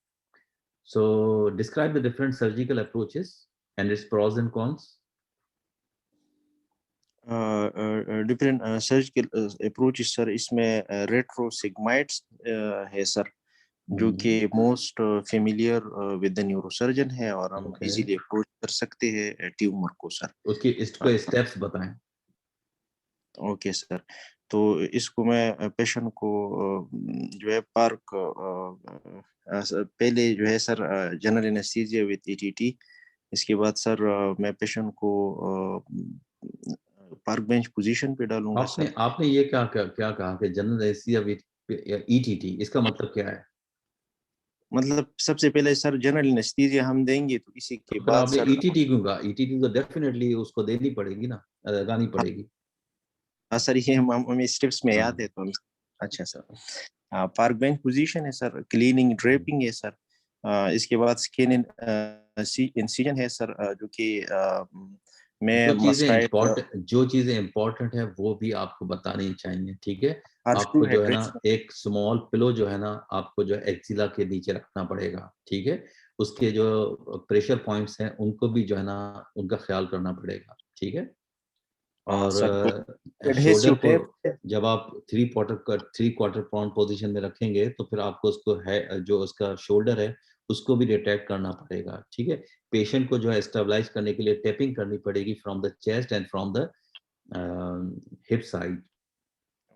So describe the different surgical approaches and its pros and cons. Different surgical approach sir, इसमें रेट्रोसिग्माइड्स है सर, जो कि most familiar with the neurosurgeon है, और हम Okay. इजीली अप्रोच कर सकते हैं ट्यूमर को सर। उसकी इसको स्टेप्स बताएं। ओके सर, तो इसको मैं पेशेंट को जो है पार्क पहले जो है sir general anaesthesia with ETT, इसके बाद सर मैं पेशेंट को पार्क बेंच पोजीशन पे डालूंगा आपने सर। आपने ये क्या कहा कि जनरल एनेस्थीसिया विद ईटीटी, इसका मतलब क्या है? मतलब सबसे पहले सर जनरल एनेस्थीसिया हम देंगे, तो इसी तो के फिर बाद आपने सर ईटीटी क्यों कहा? ईटीटी तो डेफिनेटली उसको देनी पड़ेगी ना, लगानी पड़ेगी। हाँ सर, ये हमें स्टेप्स में याद है हाँ, तो हम। अच्छा सर, पार्क बेंच पोजीशन है सर, क्लीनिंग ड्रेपिंग है सर, इसके बाद स्किन इंसिजन है सर, जो कि मैं मस्टाइड जो चीजें इंपॉर्टेंट है वो भी आपको बतानी चाहिए, ठीक है। हार्शू आपको जो है ना हेड्रेक्स। एक स्मॉल पिलो जो है ना आपको जो है एक्सिला के नीचे रखना पड़ेगा, ठीक है। उसके जो प्रेशर पॉइंट्स हैं उनको भी जो है ना उनका ख्याल करना पड़ेगा, ठीक है। और सर तो शोल्डर एडहेसिव को टेप। जब आप 3/4 पाउंड पोजीशन में रखेंगे तो फिर आपको उसको है जो उसका शोल्डर है उसको भी डिटेक्ट करना पड़ेगा, ठीक है। पेशेंट को जो है स्टेबलाइज करने के लिए टेपिंग करनी पड़ेगी from the chest and from the hip side,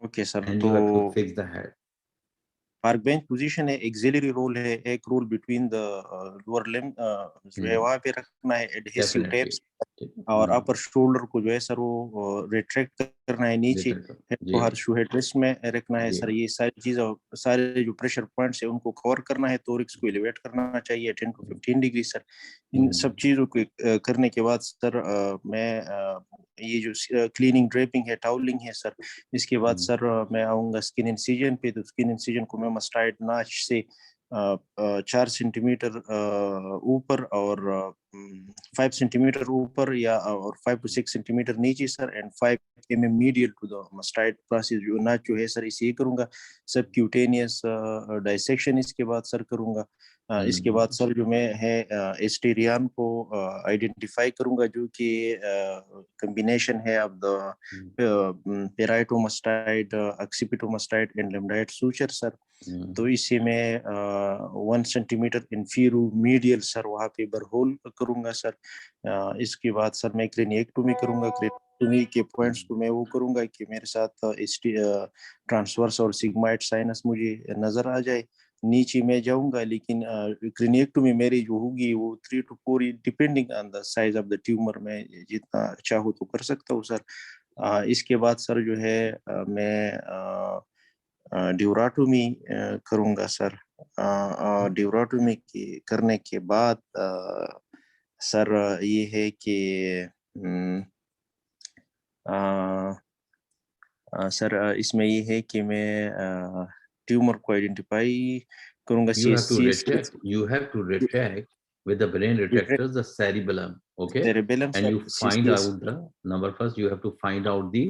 okay sir, and तो you have to fix the head. Park bench position है, एक्सिलरी रोल है, एक roll between the lower limb जो है वहां पे रखना है एडहेसिव डेफिनेटली, टेप्स, ठीक है। और अपर शोल्डर को जो है सर वो रिट्रैक्ट करना है नीचे, जी तो हर शू हेडरेस्ट में रखना है जी सर। ये सारी चीजें, सारे जो प्रेशर पॉइंट्स है उनको कवर करना है, थोरिक्स को एलिवेट करना चाहिए 10 to 15 डिग्री सर। इन सब चीजों को करने के बाद सर मैं ये जो क्लीनिंग ड्रेपिंग है, टाउलिंग है सर, इसके बाद सर मैं आऊंगा स्किन इंसिजन पे, तो स्किन इंसिजन को मैं मस्टार्ड नाच से 4 सेंटीमीटर ऊपर और 5 सेंटीमीटर ऊपर या और 5 to 6 सेंटीमीटर नीचे sir, and 5 mm medial to the mastoid process जो ना जो है सर, इसे ही करूंगा। सब क्यूटेनियस डाइसेक्शन इसके बाद सर करूंगा। इसके बाद सर जो मैं है एस्टेरियन को आइडेंटिफाई करूंगा, जो कि कॉम्बिनेशन है of the parietomastoid, occipitomastoid and lambdoid suture sir. तो इसे मैं 1 सेंटीमीटर इंफीरियर मीडियल सर वहाँ पे बरहोल करूंगा सर। इसके बाद सर मैं क्रेनिएक्टोमी करूंगा। क्रेनिएक्टोमी के पॉइंट्स को मैं वो करूंगा कि मेरे साथ ट्रांसवर्स और सिग्माइड साइनस मुझे नजर आ जाए। नीचे मैं जाऊंगा, लेकिन क्रेनिएक्टोमी मेरी जो होगी वो 3 to 4 depending on the size of the tumour, मैं जितना चाहूँ तो कर सकता हूँ सर। इसके बाद सर जो है मैं ड्यूराटोमी करूंगा सर। ड्यूराटोमी करने के बाद सर ये है कि सर इसमें ये है कि मैं ट्यूमर को आइडेंटिफाई करूंगा। You have to reject. You have to reject with the brain detectors the cerebellum. Okay, cerebellum and sir, you find out the number first. You have to find out the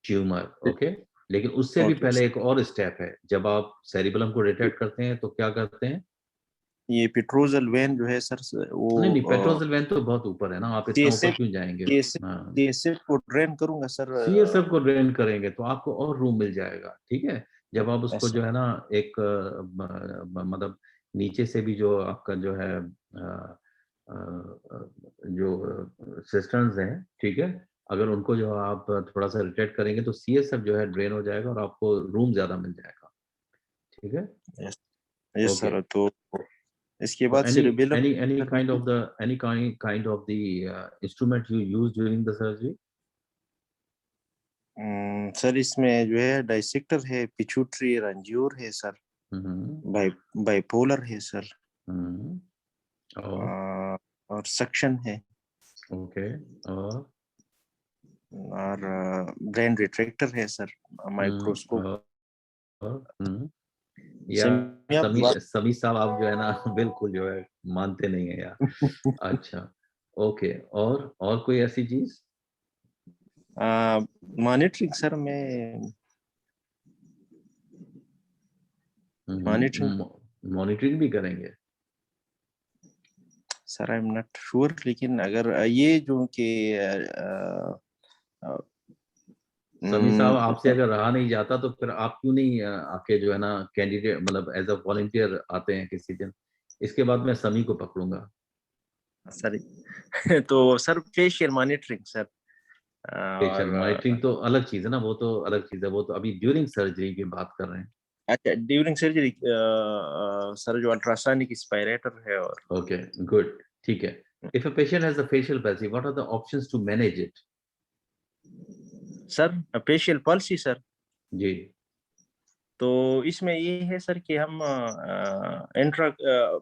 tumour. Okay, लेकिन उससे भी okay पहले एक और step है। जब आप cerebellum को डिटेक्ट करते हैं तो क्या करते हैं? ये पेट्रोजल वेन जो है सर नहीं नहीं, वो पेट्रोजल वेन तो बहुत ऊपर है ना, आप इतना ऊपर सीएसएफ क्यों जाएंगे? हाँ, सीएसएफ को ड्रेन करूंगा सर। सीएसएफ को ड्रेन करेंगे तो आपको और रूम मिल जाएगा। ठीक है, जब आप उसको ऐसा जो है ना एक मतलब नीचे से भी जो आपका जो है जो सिस्टम्स हैं, ठीक है, अगर उनको जो आप थोड़ा सा रिटेक्ट करेंगे तो सीएसएफ जो है ड्रेन हो जाएगा और आपको रूम ज्यादा मिल जाएगा। ठीक है, यस यस ओके। सर। तो इसके So बाद cerebellum any kind of the any kind of the instrument you use during the surgery? Sir इसमें जो है डाइसेक्टर है, पिट्यूटरी रंजियोर है सर, Mm-hmm. बाइ बाइपोलर है सर, Mm-hmm. और और सक्शन है, okay और ब्रेन रिट्रैक्टर है सर, माइक्रोस्कोप। और या सेमी आप समी समी साहब आप जो है ना बिल्कुल जो है मानते नहीं है यार। अच्छा, ओके, और कोई ऐसी चीज? मॉनिटरिंग सर, मैं मॉनिटरिंग मॉनिटरिंग भी करेंगे? Sir I am not sure, लेकिन अगर ये जो कि समी साहब आपसे अगर रहा नहीं जाता तो फिर आप क्यों नहीं आके जो है ना कैंडिडेट मतलब एज अ वॉलंटियर आते हैं किसी दिन? इसके बाद मैं समी को पकड़ूंगा। सर तो sir facial monitoring sir, facial और मॉनिटरिंग तो अलग चीज है ना, वो तो अलग चीज है, वो तो अभी ड्यूरिंग सर्जरी की बात कर रहे हैं। अच्छा ड्यूरिंग सर्जरी सर जो अल्ट्रासोनिक स्पायरेटर है, और ओके, गुड, ठीक है। If a patient has a facial palsy, what are the options to manage it? Sir facial palsy sir, जी तो इसमें ये है सर कि हम intra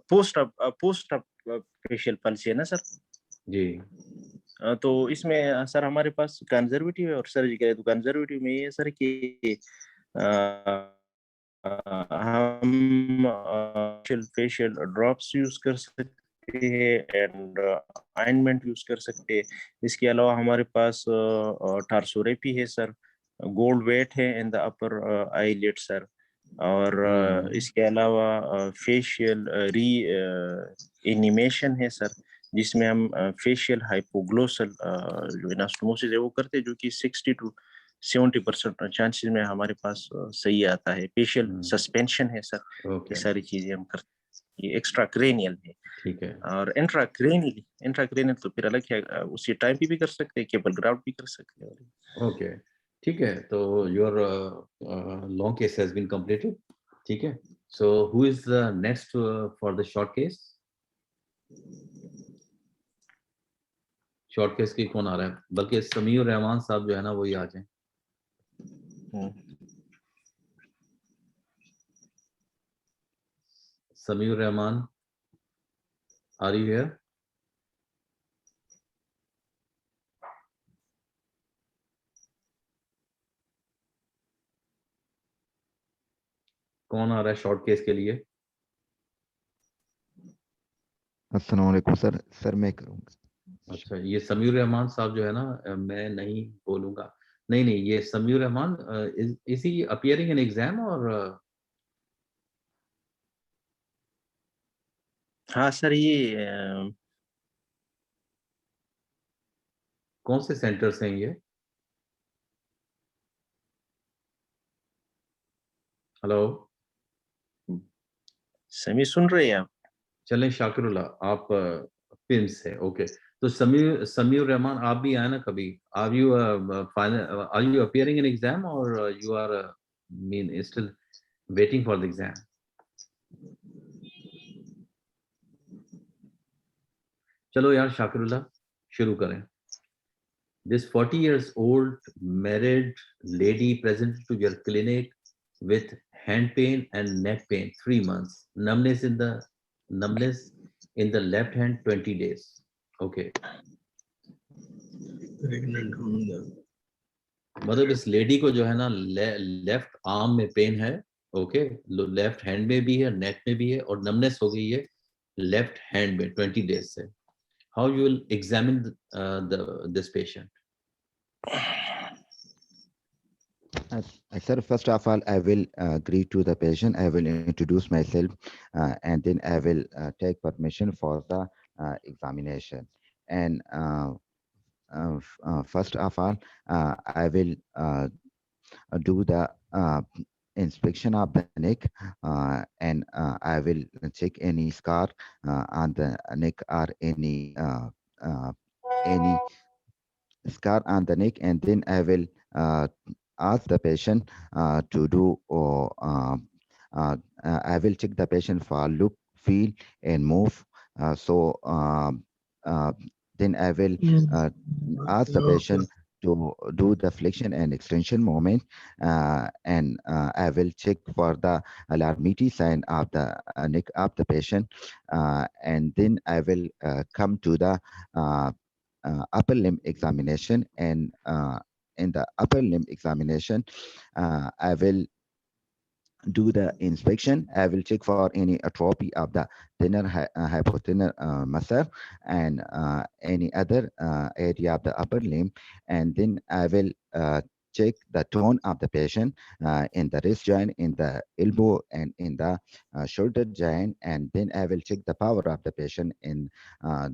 post post facial palsy है ना सर। जी। तो इसमें सर हमारे पास कंजर्वेटिव है और सर्जिकल है। तो कंजर्वेटिव में ये है सर कि हम फेशियल ड्रॉप्स यूज कर सकते हैं एंड ऑइंटमेंट यूज कर सकते हैं। इसके अलावा हमारे पास टार्सोरेपी है सर, गोल्ड वेट है in the upper eyelid sir, और इसके अलावा फेशियल री एनिमेशन है सर, जिसमें हम फेशियल हाइपोग्लोसल जो एनास्टोमोसिस है वो करते हैं, जो कि 60 to 70% चांसेस में हमारे पास सही आता है। फेशियल सस्पेंशन है सर, ये ओके, सारी चीजें हम करते हैं। ये एक्स्ट्रा क्रेनियल है, ठीक है, और इंट्राक्रेनियल तो फिर अलग है, उसी टाइम पे भी कर सकते हैं, केबल ग्राफ्ट भी कर सकते हैं। ओके, ठीक है। तो your long case has been completed. ठीक है, so who is the next for the short case? Short case की कौन आ रहा है? बल्कि समीउर रहमान साहब जो है ना वही आ जाए। समीउर रहमान, आर यू हियर? कौन आ रहा है शॉर्ट केस के लिए? अस्सलाम वालेकुम सर। सर मैं करूँगा। अच्छा, ये समीउर रहमान साहब जो है ना, मैं नहीं बोलूंगा। नहीं नहीं, ये Samiur Rahman, is he appearing in exam or हाँ सर, ये कौन से सेंटर से हैं ये? हेलो, समी सुन रहे हैं आप? चलें शाकिरुल्लाह, आप पिन से, ओके। तो समीउर रहमान, आप भी आए ना कभी? Are you final, are you appearing in exam or you are mean still waiting for the exam? चलो यार शाकिरुल्लाह, शुरू करें। This 40 years old married lady presented to your clinic with hand pain and neck pain 3 months, numbness in the left hand 20 days. Okay. मतलब इस lady को जो है ना, लेफ्ट आर्म में पेन है, ओके, लेफ्ट हैंड में भी है, नेक में भी है, और नमनेस हो गई है लेफ्ट हैंड में 20 डेज से. How you will examine this patient? Sir, first of all, I will greet to the patient. I will introduce myself, and then I will take permission for the examination. And first of all, I will do the inspection of the neck, and I will check any scar on the neck or any scar on the neck, and then I will ask the patient to do, or I will check the patient for look, feel, and move. So then I will ask the patient to do the flexion and extension movement, and I will check for the alarmity sign of the neck of the patient, and then I will come to the upper limb examination. And in the upper limb examination, I will do the inspection. I will check for any atrophy of the thinner hypothenar muscle, and any other area of the upper limb. And then I will check the tone of the patient in the wrist joint, in the elbow, and in the shoulder joint. And then I will check the power of the patient in how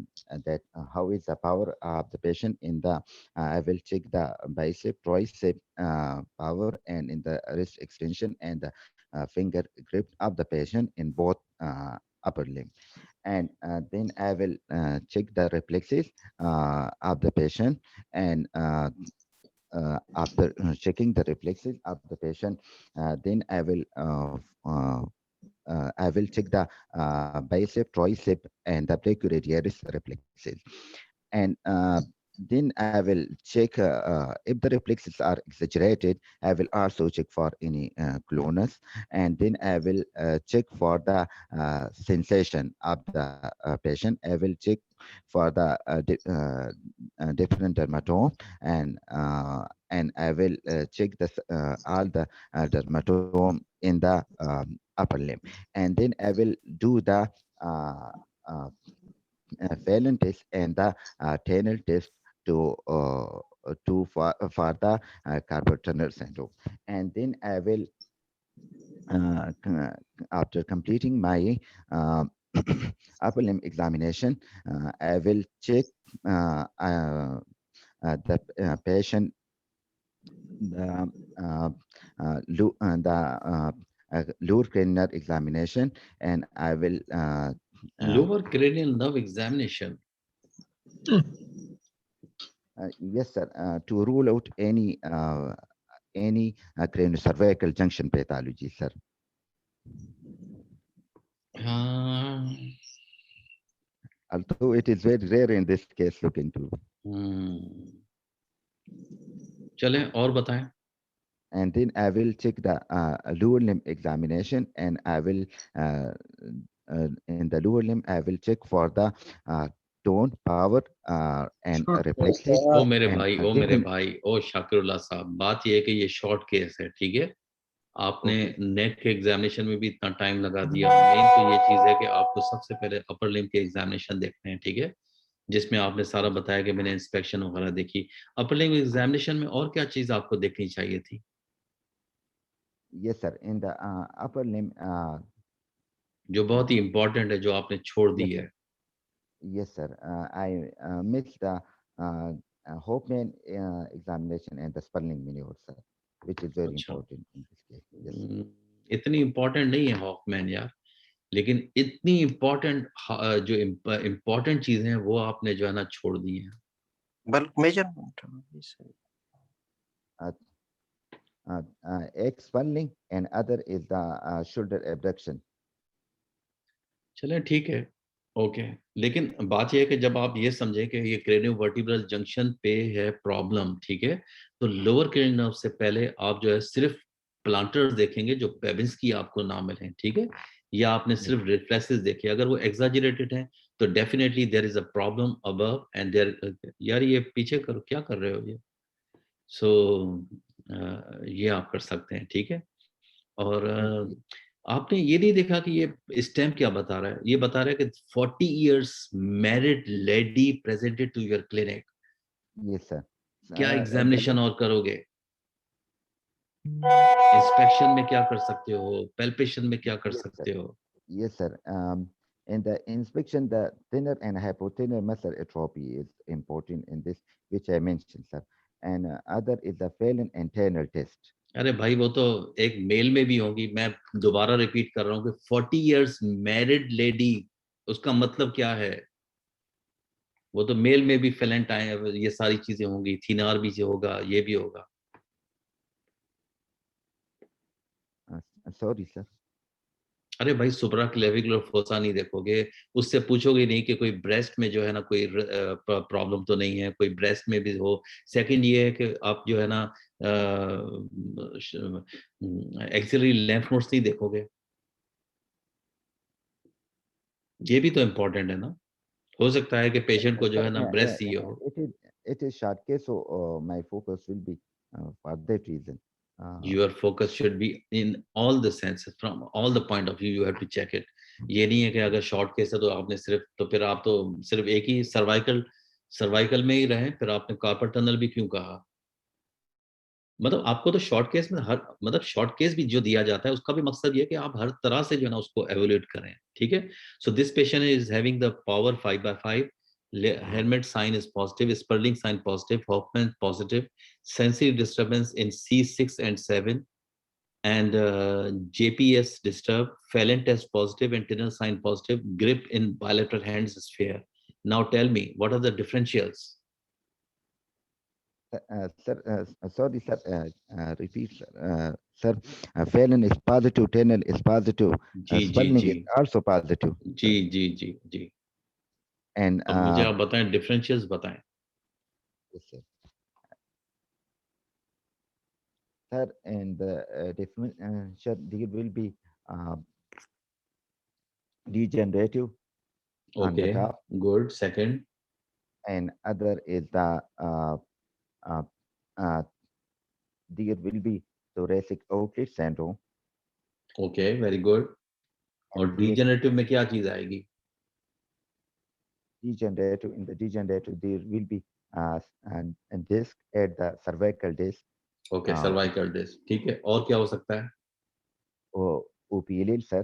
is the power of the patient in the I will check the bicep, tricep power, and in the wrist extension, and the finger grip of the patient in both upper limb. And then I will check the reflexes of the patient. And after checking the reflexes of the patient, then I will check the bicep, tricep, and the brachioradialis reflexes. And then I will check if the reflexes are exaggerated. I will also check for any clonus, and then I will check for the sensation of the patient. I will check for the different dermatome, and I will check all the dermatome in the upper limb, and then I will do the Phelan test and the Tanner test to for the carpal tunnel syndrome. And then I will after completing my upper limb examination, I will check the patient the lower cranial examination, and I will Lower cranial nerve examination. yes, sir, to rule out any craniocervical junction pathology, sir. Although it is very rare in this case, look into. चलें और बताएं. And then I will check the lower limb examination, and I will in the lower limb I will check for the tone, power, and reflexes. ओ मेरे भाई, ओ शाकिरुल्लाह साहब, बात ये है कि ये शॉर्ट केस है, ठीक है. आपने Okay. नेक के एग्जामिनेशन में भी इतना टाइम लगा दिया। मेन तो ये चीज है कि आपको सबसे पहले अपर लिम्ब के एग्जामिनेशन देखने हैं, ठीक है, जिसमें आपने सारा बताया कि मैंने इंस्पेक्शन वगैरह देखी। अपर लिम्ब एग्जामिनेशन में और क्या चीज आपको देखनी चाहिए थी? Yes, sir. In the upper limb, जो बहुत ही इंपॉर्टेंट है, जो आपने छोड़ दी yes, है? sir. Yes, sir. I missed the Hoffman examination and the Sperling maneuver, sir, which is very अच्छा। important in this case. Yes, sir. इतनी इम्पोर्टेंट नहीं है हॉफमैन यार, लेकिन इतनी इम्पोर्टेंट जो इम्पोर्टेंट चीजें हैं वो आपने जो है ना छोड़ दी हैं। Bulk measurement. Yes, sir. Uh, X Sperling and other is the shoulder abduction. चलें ठीक है, ओके। लेकिन बात यह है कि जब आप ये समझें कि ये क्रेनियो वर्टिब्रल जंक्शन पे है प्रॉब्लम, ठीक है, तो लोअर क्रेनियल नर्व से पहले आप जो है सिर्फ प्लांटर्स देखेंगे जो बेबिंस्की आपको ना मिले, ठीक है, या आपने Yes, सिर्फ रिफ्लेक्सेस देखे। अगर वो एग्जैजरेटेड हैं तो definitely there is a problem above and there. यार ये पीछे करो, क्या कर रहे हो ये? सो ये आप कर सकते हैं, ठीक है। और okay. आपने ये नहीं देखा कि ये स्टैम्प क्या बता रहा है? ये बता रहा है कि 40 years married lady presented to your clinic. Yes, sir. क्या The एग्जामिनेशन और करोगे? इंस्पेक्शन में क्या कर सकते हो? पैल्पेशन में क्या कर yes, sir. सकते हो? Yes, sir. In the inspection, the thinner and hypothenar muscle atrophy is important in this, which I mentioned, sir. And other is the Phelan internal test. अरे भाई वो तो एक मेल में भी होगी। मैं दोबारा रिपीट कर रहा हूँ कि 40 इयर्स मैरिड लेडी, उसका मतलब क्या है? वो तो मेल में भी फेलेंटाइन ये सारी चीजें होंगी, थीनार भी से होगा, ये भी होगा। Sorry, sir. अरे भाई सुप्रा क्लेविकुलर फोसा नहीं देखोगे, उससे पूछोगे नहीं कि कोई ब्रेस्ट में जो है ना कोई प्रॉब्लम तो नहीं है, कोई ब्रेस्ट में भी हो। सेकंड ये है कि आप जो है ना एक्सिलरी लिम्फ नोड्स नहीं देखोगे, ये भी तो इम्पोर्टेंट है ना। हो सकता है कि पेशेंट को जो Sir, है ना ब्रेस्ट चाहिए हो। it is short case, so my focus will be for that reason. Your focus should be in all the senses, from all the point of view you have to check it। ये नहीं है कि अगर short case है तो आपने सिर्फ, तो फिर आप तो सिर्फ एक ही सर्वाइकल सर्वाइकल में ही रहे, फिर आपने कार्पल टनल भी क्यों कहा? मतलब आपको तो शॉर्ट केस में हर, मतलब शॉर्ट केस भी जो दिया जाता है उसका भी मकसद ये है कि आप हर तरह से जो है ना उसको एवेल्यूएट करें, ठीक है। So this patient is having the power 5/5, Hermit sign is positive, Sperling sign positive, Hoffman positive, sensitive disturbance in C6 and 7, and JPS disturbed, Phelan test positive, and Tinner sign positive, grip in bilateral hands is fair. Now tell me, what are the differentials? Sir, sorry, sir. Repeat, sir. Sir, Phelan is positive, Tenel is positive, जी जी Sperling जी is also positive. जी जी जी जी। And अब मुझे आप बताएं, डिफरेंशियल्स बताएं। yes, sir. Sir, and the differential there will be uh, degenerative on the Okay, top, good. Second, and other is the uh, uh, there will be thoracic outlet syndrome, okay, very good. and और degenerative में क्या चीज आएगी? degenerative in the degenerative there will be a disc at the cervical disc, ओके, cervical disc, ठीक है। और क्या हो सकता है? or OPLL, sir.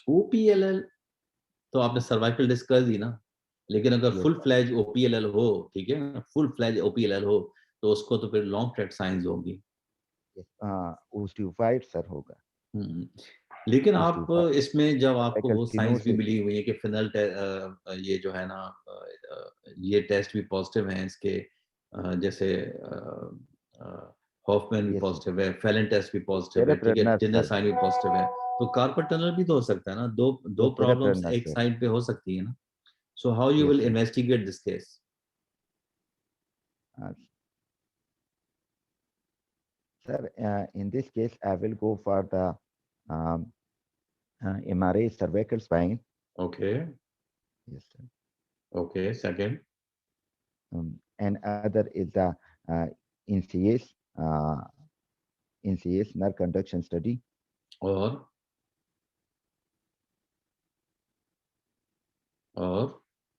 ओपीएलएल तो आपने सर्वाइकल डिस्क कर दी ना, लेकिन अगर Yes, फुल sir. फ्लैज ओपीएलएल हो, ठीक है ना, फुल फ्लैज ओपीएलएल हो, तो उसको तो फिर लॉन्ग ट्रैक साइंस होगी। Yes. Osteophyte, sir, होगा. हम्म। लेकिन आप Osteophyte, इसमें जब आपको cervical वो साइंस भी stenosis. मिली हुई है कि फिनल ये जो है ना ये टेस्ट भी पॉजिटिव हैं इसके, जैसे हॉफमैन भी Yes, sir. पॉजिटिव है, फेलन टेस्ट भी पॉजिटिव है, ठीक Peripheral है, nerve, टिनर sir. साइन भी पॉजिटिव है, तो कार्पल टनल भी तो हो सकता है ना। दो दो Yes, peripheral प्रॉब्लम्स nerve, एक sir. साइड पे हो सकती है ना। So how you Yes, will sir. Investigate this case? Uh, Sir, in this case, I will go for the um, MRA cervical spine. Okay Yes, sir. Okay, second, And other is the uh, NCS, uh, NCS, nerve conduction study, और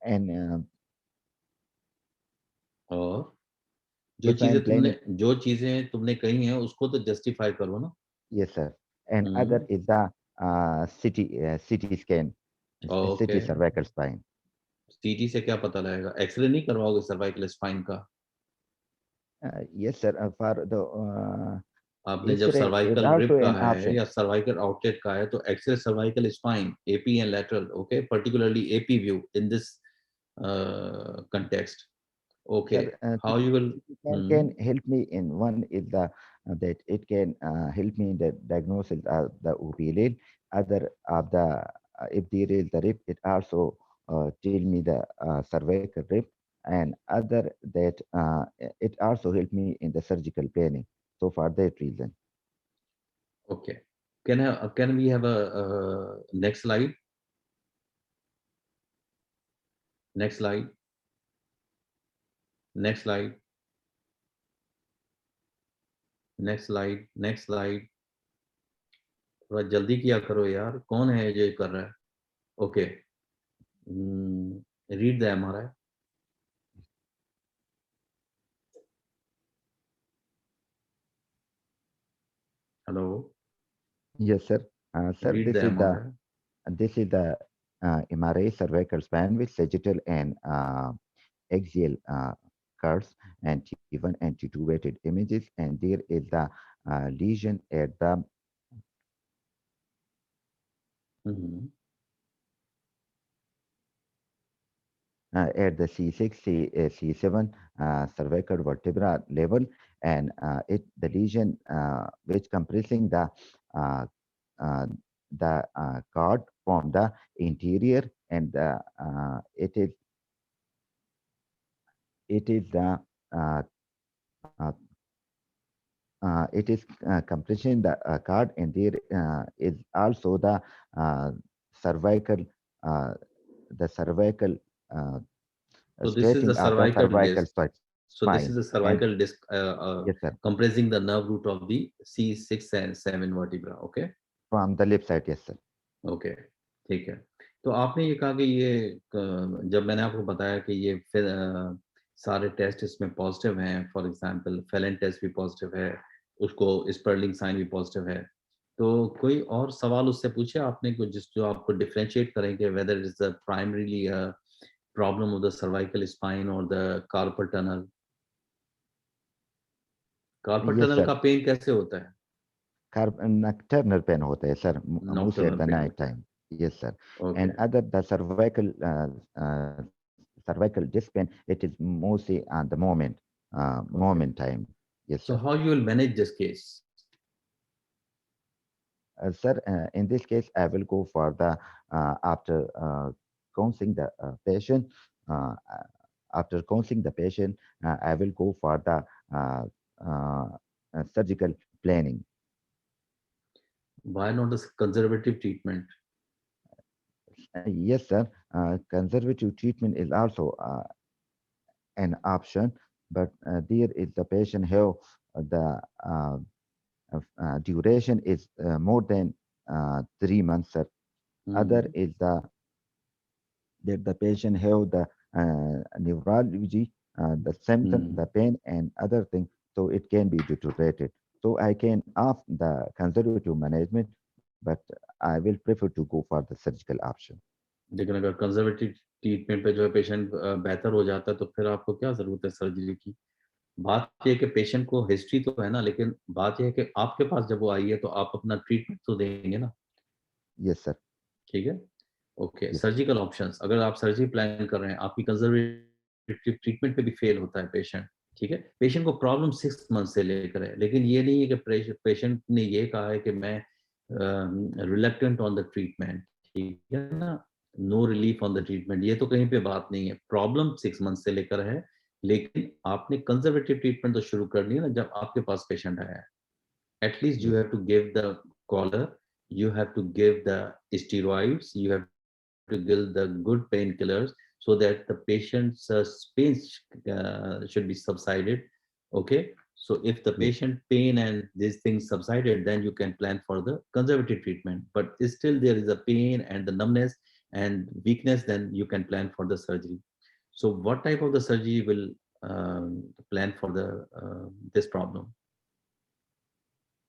and और if I am planning, जो चीजें तुमने कही हैं उसको तो justify करो ना। yes, sir. And other is the CT scan, okay, CT cervical spine. सीटी से क्या पता लगेगा? एक्सरे नहीं करवाओगे सर्वाइकल स्पाइन का? Yes, sir. For the आपने जब X-ray is cervical rib also का an है option. या सर्वाइकल आउटलेट का है तो x-ray cervical spine, AP and lateral, okay, particularly AP view in this context. Okay, Sir, how you will? can help me in one is the that it can help me in the diagnosis of the OPLL. Other of the if there is the rip, it also tell me the cervical rip, and other that it also help me in the surgical planning. So for that reason, Okay, can we have a next slide? Next slide. Next slide. Next slide. Next slide. थोड़ा जल्दी किया करो यार, कौन है जो ये कर रहा है? Okay, read the MRI. Hello, yes, sir. Sir, read the MRI. this is the MRA cervical span with sagittal and axial curves and T1 and T2 weighted images, and there is the lesion at the C6, C7 cervical vertebra level, and the lesion which compressing uh, the cord from the interior, and it is the uh, uh, it is compressing the cord, and there is also cervical uh, the cervical uh, So this is the stretching of the cervical cervical disc. So this is spine. the And cervical disc yes, sir, compressing the nerve root of the C6 and 7 vertebra. Okay. from the left side, yes, sir. Okay, ठीक है। तो आपने ये कहा कि ये जब मैंने आपको बताया कि ये फिर सारे टेस्ट इसमें पॉजिटिव हैं, फॉर एग्जांपल फेलन टेस्ट भी पॉजिटिव है, उसको स्पर्लिंग साइन भी पॉजिटिव है, तो कोई और सवाल उससे पूछे आपने कुछ जिस जो आपको डिफरेंशिएट करेंगे whether it is the primarily problem of the cervical spine or the carpal tunnel? Carpal Yes, tunnel sir. का पेन कैसे होता है? Nocturnal pain होता है, sir, mostly at nocturnal the pain night होता है। time. Yes, sir. Okay, And other the cervical disc pain, it is mostly on the okay. moment time. Yes, so sir. How you will manage this case? Sir, in this case, I will go for the after counseling the patient. Uh, After counseling the patient, I will go for the uh, uh, surgical planning. Why not a conservative treatment? Yes, sir. Conservative treatment is also an option, but there is the patient have the duration is more than 3 months, sir. Other is that the patient have the neurology, the symptom, the pain, and other things, so it can be deteriorated. So I can opt the conservative management, but I will prefer to go for the surgical option. लेकिन अगर conservative treatment पे जो है patient बेहतर हो जाता है तो फिर आपको क्या जरूरत है सर्जरी की? बात ये है कि पेशेंट को हिस्ट्री तो है ना, लेकिन बात ये है कि आपके पास जब वो आई है तो आप अपना ट्रीटमेंट तो देंगे ना। Yes, sir. ठीक है, ओके। Yes. सर्जिकल ऑप्शंस, अगर आप सर्जरी प्लान कर रहे हैं, आपकी कंजर्वेटिव ट्रीटमेंट पे भी फेल होता है पेशेंट, ठीक है, पेशेंट को प्रॉब्लम 6 मंथ से लेकर है, लेकिन ये नहीं है कि पेशेंट ने ये कहा है कि मैं रिलेक्टेंट ऑन द ट्रीटमेंट, ठीक है ना, no relief on the treatment, ये तो कहीं पे बात नहीं है। प्रॉब्लम 6 मंथ से लेकर है, लेकिन आपने कंजर्वेटिव ट्रीटमेंट तो शुरू कर दिया ना जब आपके पास पेशेंट आया है। At least you Yes. have to give the collar, you have to give the steroids, you have to give the good painkillers so that the patient's pain should be subsided. Okay, So if the Yes. patient pain and these things subsided, then you can plan for the conservative treatment. But still there is a pain and the numbness and weakness, then you can plan for the surgery. So what type of the surgery will plan for the this problem?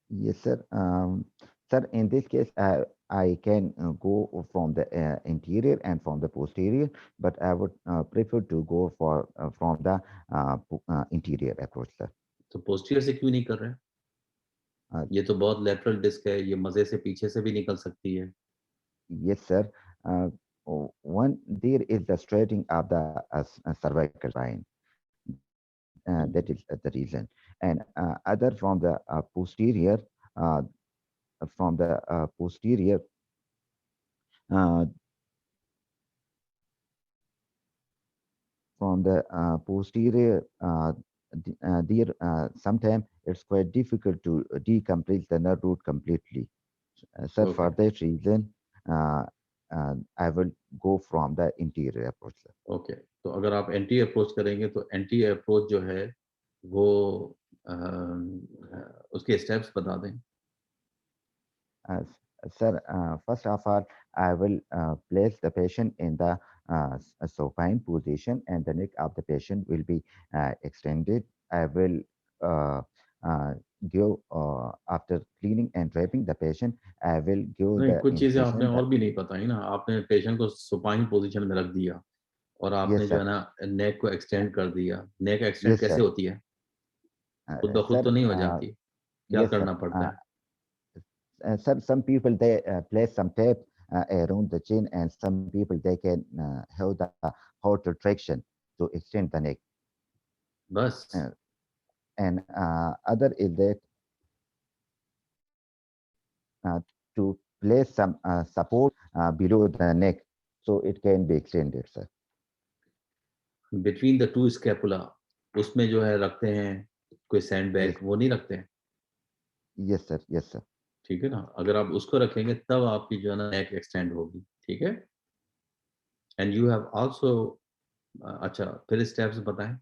Yes, sir. Sir, in this case, I can go from the interior and from the posterior, but I would prefer to go for from the interior approach, sir. तो posterior से क्यों नहीं कर रहे हैं? Uh, ये तो बहुत लेटरल डिस्क है, ये मजे से पीछे से भी निकल सकती है. yes, sir. One, there is the straightening of the cervical spine. That is the reason. And other uh, from the posterior, uh, from the posterior, there sometimes it's quite difficult to decompress the nerve root completely. Sir, Okay. for that reason, I will go from the interior approach, sir. Okay, तो अगर आप anti approach करेंगे तो anti approach जो है वो उसके steps बता दें. Sir, first of all, I will place the patient in the supine position, and the neck of the patient will be extended. I will give, after cleaning and draping the patient, I will give नहीं, the कुछ चीजें आपने incision. और भी नहीं बताई ना. आपने पेशेंट को सुपाइन पोजीशन में रख दिया और आपने Yes, जो sir. है ना नेक को एक्सटेंड कर दिया. नेक एक्सटेंड Yes, कैसे sir. होती है? खुद ब खुद Sir, तो नहीं हो जाती. क्या yes, sir. करना पड़ता है? Some people they place some tape around the chin, and some people they can have the hot retraction to extend the neck. बस. And other is that to place some support below the neck so it can be extended, sir. Between the two scapula उसमें जो है रखते हैं कोई sand bag, Yes, वो नहीं रखते हैं. yes, sir. Yes, sir. ठीक है ना. अगर आप उसको रखेंगे तब आपकी जो है ना नेक एक्सटेंड होगी. ठीक है. एंड यू हैव आल्सो अच्छा, फिर स्टेप्स बताएं.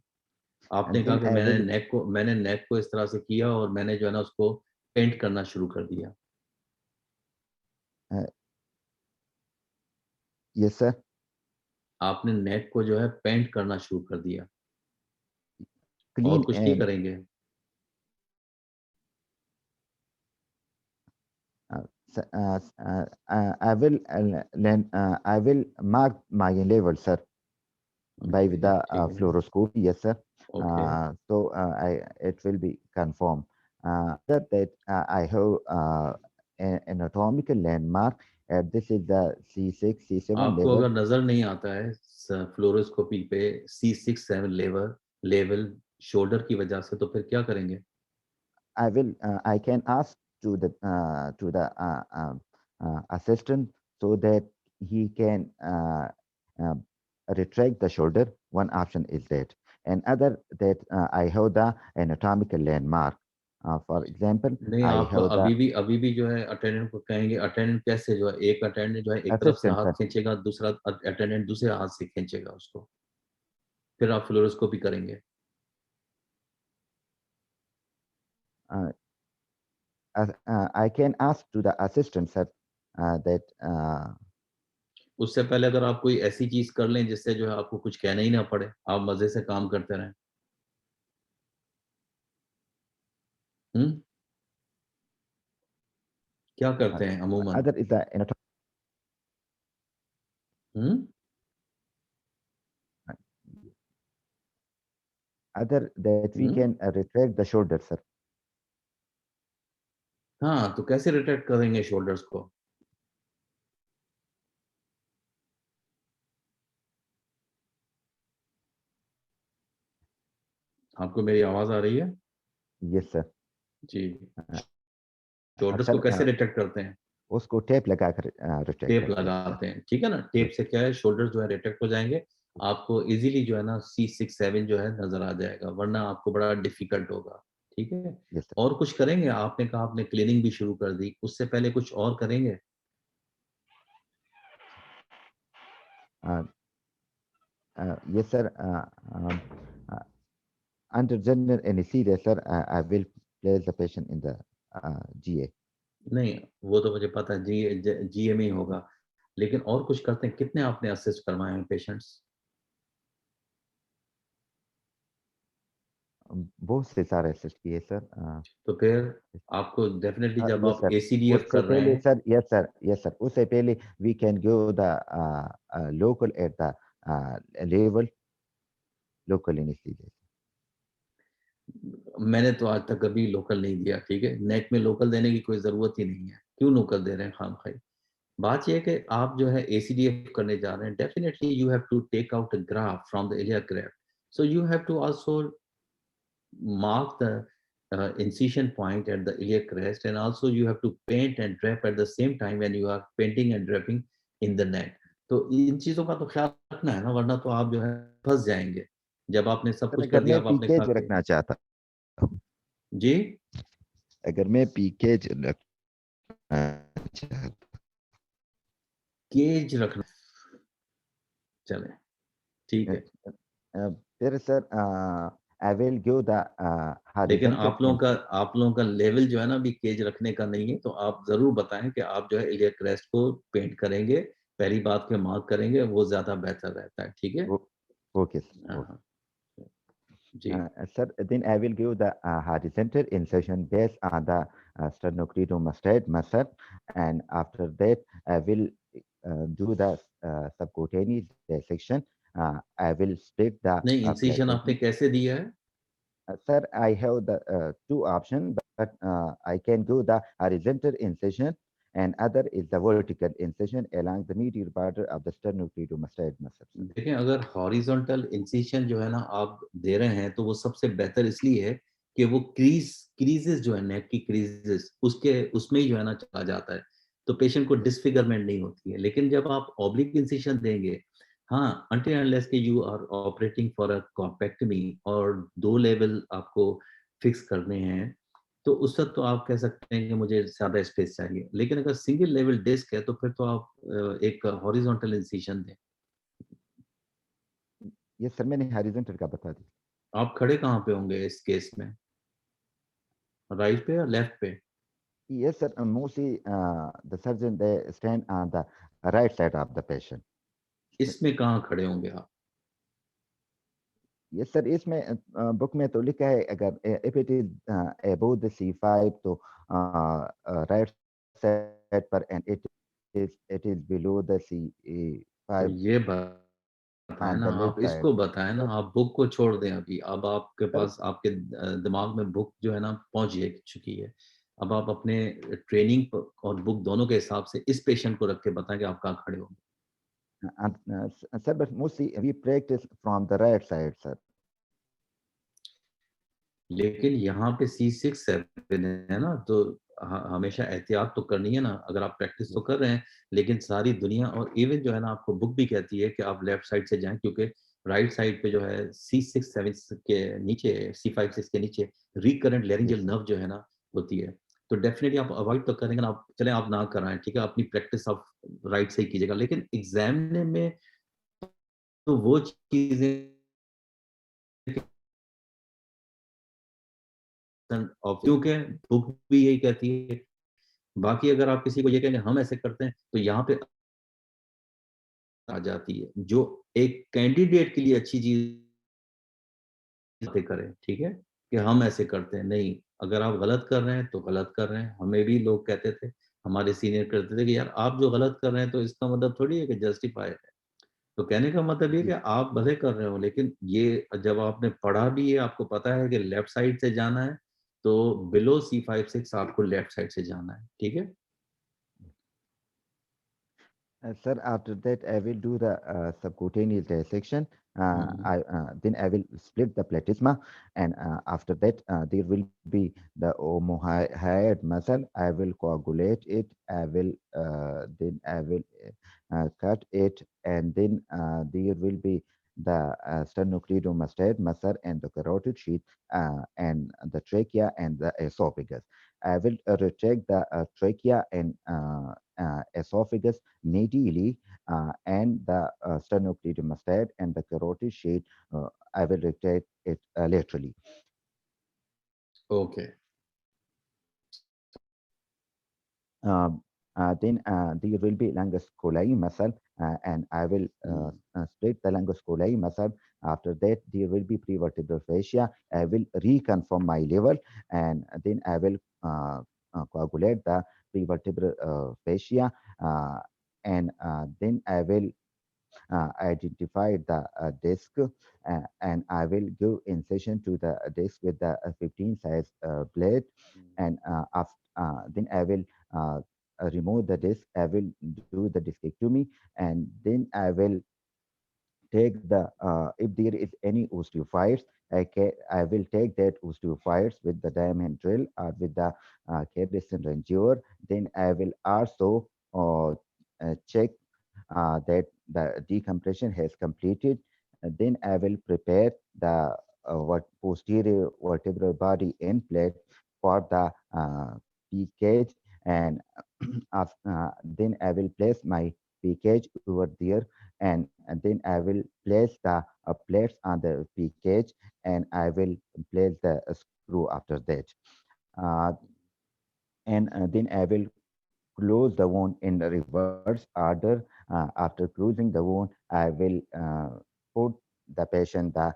आपने And कहा then कि I will, मैंने नेक को इस तरह से किया और मैंने जो है ना उसको पेंट करना शुरू कर दिया. uh, yes, sir. आपने नेक को जो है पेंट करना शुरू कर दिया और Clean कुछ नहीं and करेंगे. I will mark my level, sir, by Okay, the ठीक है. fluoroscopy. Yes, sir. Okay. So it will be confirmed. That I have an anatomical landmark. This is the C6, C7 आपको level. अगर नजर नहीं आता है fluoroscopy पे C6-7 level shoulder की वजह से, तो फिर क्या करेंगे? I can ask to the assistant so that he can uh, retract the shoulder. One option is that, and other that I have the anatomical landmark. For example, नहीं, I आप have the अभी भी जो है attendant को कहेंगे. Attendant कैसे जो है, एक अटेंडेंट जो है एक तरफ से assistant, हाथ sir. खींचेगा, दूसरा अटेंडेंट दूसरे हाथ से खींचेगा उसको, फिर आप फ्लोरोस्कोपी करेंगे. Uh, I can ask to the assistant, sir, that उससे पहले अगर आप कोई ऐसी चीज कर लें जिससे जो है आपको कुछ कहना ही ना पड़े, आप मजे से काम करते रहें. हम्म, क्या करते हैं अमूमन? other is the hmm, other that we hmm. can retract the shoulder, sir. हाँ, तो कैसे रिट्रैक्ट करेंगे शोल्डर्स को? आपको मेरी आवाज आ रही है? Yes, sir. जी. शोल्डर्स को Sir, कैसे रिट्रैक्ट करते हैं? उसको टेप लगाकर रिट्रैक्ट टेप करते हैं, sir. लगाते हैं. ठीक है ना. टेप से क्या है, शोल्डर जो है रिट्रैक्ट हो जाएंगे. आपको इजीली जो है ना C6-7 जो है नजर आ जाएगा, वरना आपको बड़ा डिफिकल्ट होगा. ठीक है. Yes, sir. और कुछ करेंगे? आपने कहा आपने क्लीनिंग भी शुरू कर दी, उससे पहले कुछ और करेंगे? Yes, sir. Uh, under general anesthesia, sir, I will place the patient in the GA. नहीं, वो तो मुझे पता है, जीए में ही होगा, लेकिन और कुछ करते हैं? कितने आपने असिस्ट करवाए हैं पेशेंट्स? बहुत से सारे असिस्ट किए सर। तो फिर आपको डेफिनेटली जब यस आप सर, एसीडीएफ उससे कर रहे पहले हैं, सर, यस सर, उससे पहले we can go the local at the level, local anaesthesia. मैंने तो आज तक कभी लोकल नहीं दिया, ठीक है? नेक में लोकल देने की कोई ज़रूरत ही नहीं है। क्यों लोकल दे रहे हैं खामखाई? बात ये है कि आप जो है एसीडीएफ करने जा रहे हैं, definitely you have to take out a graft from the iliac graft. So you have to also mark the incision point at the iliac crest, and also you have to paint and drape at the same time when you are painting and draping in the neck. तो इन चीजों का तो ख्याल रखना है ना, वरना तो आप जो है फंस जाएंगे। जब आपने सब सर कुछ कर अगर दिया, मैं अब आपने पीकेज खा के रखना चाहता, जी अगर मैं पीकेज रखना चाहता, केज रखना, चले ठीक है। फिर sir I will give the लेकिन हॉरिजॉन्टल। आप लोगों का लेवल जो है ना अभी केज रखने का नहीं है, तो आप जरूर बताएं कि आप जो है इलियक क्रेस्ट को पेंट करेंगे, पहली बात के मार्क करेंगे, वो ज्यादा बेहतर रहता है, ठीक है? Okay sir. हाँ, जी Sir, then I will give the horizontal incision based on the sternocleidomastoid muscle, and after that I will do the subcutaneous dissection. I will split the नहीं, इंसिशन आपने placenta. कैसे दिया है? Sir, I have the two options, but I can do the horizontal incision, and other is the vertical incision along the medial border of the sternocleidomastoid muscle. देखें, अगर horizontal incision जो है ना आप दे रहे हैं, तो वो सबसे बेहतर इसलिए है कि वो क्रीजेस जो है, नेक की क्रीजेस, उसके उसमें ही जो है ना चला जाता है, तो पेशेंट को डिसफिगरमेंट नहीं होती है। लेकिन जब आप ऑब्लिक इंसिशन देंगे, हाँ, अनटिल अनलेस के you are operating for a corpectomy or 2 level आपको फिक्स करने हैं, तो उस वक्त तो आप कह सकते हैं कि मुझे ज़्यादा स्पेस चाहिए। लेकिन अगर सिंगल लेवल डिस्क है, तो फिर तो आप एक हॉरिजॉन्टल इंसिशन दें। ये सर मैंने हॉरिजॉन्टल का बता दिया। आप खड़े कहाँ पे होंगे इस केस में? राइट पे या लेफ्ट पे? Yes, sir. Mostly the surgeon they stand on the right side of the patient. इसमें कहाँ खड़े होंगे आप? Yes, sir. इसमें बुक में तो लिखा है अगर if it is above the C5 तो right side पर, and it is below the तो C5 ये बताएं on ना, the आप left side. इसको बताएं ना, आप बुक को छोड़ दें अभी। अब आपके Sir, पास आपके दिमाग में बुक जो है ना पहुंच चुकी है। अब आप अपने ट्रेनिंग और बुक दोनों के हिसाब से इस पेशेंट को रख के बताएं कि आप कहाँ खड़े होंगे। sir, but mostly we practice from the right side, sir. लेकिन यहाँ पे C6-7 है ना, तो हमेशा एहतियात तो करनी है ना। अगर आप प्रैक्टिस तो Yes, कर रहे हैं, लेकिन सारी दुनिया और इवन जो है ना आपको बुक भी कहती है कि आप लेफ्ट साइड से जाएं, क्योंकि राइट साइड पे जो है C6-7 के नीचे, C5-6 के नीचे recurrent yes, laryngeal sir. Nerve जो है ना होती है। तो डेफिनेटली आप अवॉइड तो करेंगे ना। आप चले, आप ना कराएं, ठीक है? अपनी प्रैक्टिस आप राइट से ही कीजिएगा, लेकिन एग्जाम में तो वो चीजें और क्योंकि बुक भी यही कहती है। बाकी अगर आप किसी को ये कहेंगे हम ऐसे करते हैं, तो यहाँ पे आ जाती है जो एक कैंडिडेट के लिए अच्छी चीज़ करें, ठीक है? कि हम ऐसे करते हैं, नहीं, अगर आप गलत कर रहे हैं, तो गलत कर रहे हैं। हमें भी लोग कहते थे, हमारे सीनियर कहते थे कि यार आप जो गलत कर रहे हैं, तो इसका मतलब थोड़ी है कि जस्टिफाइड है। तो कहने का मतलब ये है कि Yes, आप भले कर रहे हो, लेकिन ये जब आपने पढ़ा भी है, आपको पता है कि लेफ्ट साइड से जाना है, तो बिलो C5-6 आपको लेफ्ट साइड से जाना है, ठीक है? sir, after that, I will do the subcutaneous dissection. Hmm. Then I will split the platysma, and after that, there will be the omohyoid muscle. I will coagulate it. I will cut it, and then there will be the sternocleidomastoid muscle and the carotid sheath and the trachea and the esophagus. I will retract the trachea and esophagus medially, and the sternocleidomastoid and the carotid sheath. I will retract it laterally. Okay. Then there will be longus coli muscle, and I will split the longus coli muscle. After that, there will be prevertebral fascia. I will reconfirm my level, and then I will coagulate the prevertebral fascia, and then I will identify the disc, and I will give incision to the disc with the 15 size blade, and then I will remove the disc. I will do the discectomy, and then I will take the if there is any osteophytes, I will take that osteophytes with the diamond drill or with the Carlson Ranger. Then I will also check that the decompression has completed. Then I will prepare the what posterior vertebral body end plate for the PCAGE, and then I will place my PCAGE over there, and then I will place the plates on the PCAGE, and I will place the screw after that. Uh, and then I will close the wound in the reverse order. After closing the wound, I will put the patient the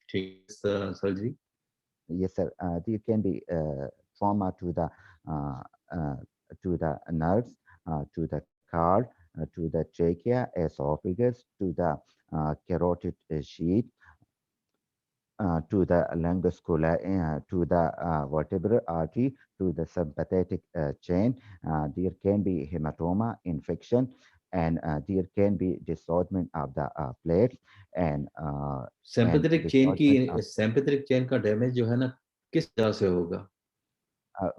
ठीक surgery. yes, sir. There can be trauma uh, uh, to the nerves, to the card, to the trachea, esophagus, to the carotid sheath, to the longus coli, to the vertebral artery, to the sympathetic chain. There can be hematoma, infection, and there can be dislodgement of the plates, and Sympathetic chain dislodgement of, की sympathetic chain का damage जो है ना किस तरह से होगा?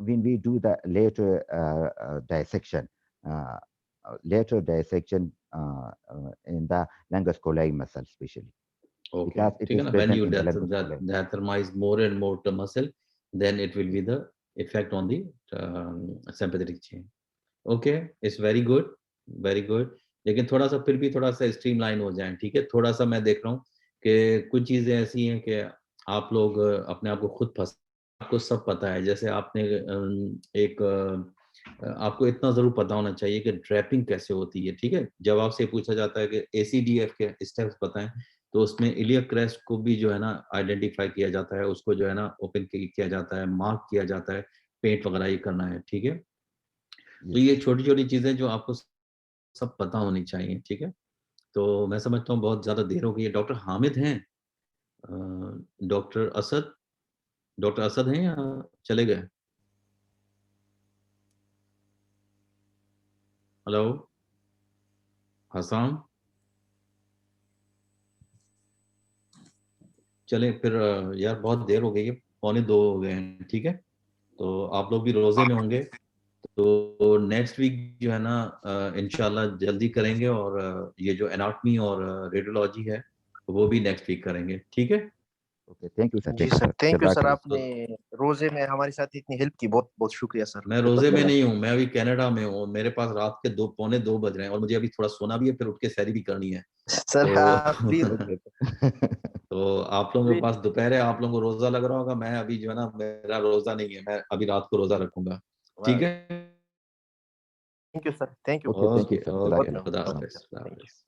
when we do the lateral dissection, in the longus coli muscle, especially Okay. because it ठीक है is ना? When present you in the longus coli. determines more and more the muscle, then it will be the effect on the sympathetic chain. Okay, it's very good, very good. लेकिन थोड़ा-सा फिर भी थोड़ा-सा streamline हो जाएँ, ठीक है? थोड़ा-सा मैं देख रहा हूँ कि कुछ चीज़ें ऐसी हैं कि आप लोग अपने आप को खुद फँस आपको सब पता है। जैसे आपने आपको इतना ज़रूर पता होना चाहिए कि ड्रैपिंग कैसे होती है, ठीक है? जब आपसे पूछा जाता है कि एसीडीएफ के स्टेप्स बताएँ, तो उसमें इलियक क्रेस्ट को भी जो है ना आइडेंटिफ़ाई किया जाता है, उसको जो है ना ओपन किया जाता है, मार्क किया जाता है, पेंट वगैरह ये करना है, ठीक है? तो Yes, ये sir. छोटी-छोटी चीज़ें जो आपको सब पता होनी चाहिए, ठीक है? तो मैं समझता हूँ बहुत ज़्यादा देर हो गई है। डॉक्टर हामिद हैं? डॉक्टर असद? डॉक्टर असद हैं या चले गए? हेलो? हसाम? चलें फिर यार बहुत देर हो गई है, पौने 2 हो गए हैं, ठीक है? तो आप लोग भी रोज़े में होंगे, तो नेक्स्ट वीक जो है ना इंशाल्लाह जल्दी करेंगे और ये जो एनाटॉमी और रेडियोलॉजी है, वो भी नेक्स्ट वीक करेंगे, ठीक है? Okay, thank you, sir. जी Thank you, sir, sir. Thank you sir, Jazakallah. आपने रोजे में हमारे साथ इतनी हेल्प की, बहुत बहुत शुक्रिया सर। मैं रोजे में नहीं हूँ, मैं अभी कनाडा में हूँ, मेरे पास रात के 2 पौने 2 बज रहे हैं और मुझे अभी थोड़ा सोना भी है, फिर उठ के सैरी भी करनी है। Sir please Okay. तो आप लोगों के पास दोपहर है, आप लोगों को रोजा लग रहा होगा, मैं अभी जो है ना मेरा रोजा नहीं है, मैं अभी रात को रोजा रखूंगा, ठीक है? Thank you sir, thank you. Okay, thank you, okay sir. Okay, Jazakallah. खुदा Salam. हाफिज़, खुदा हाफिज़।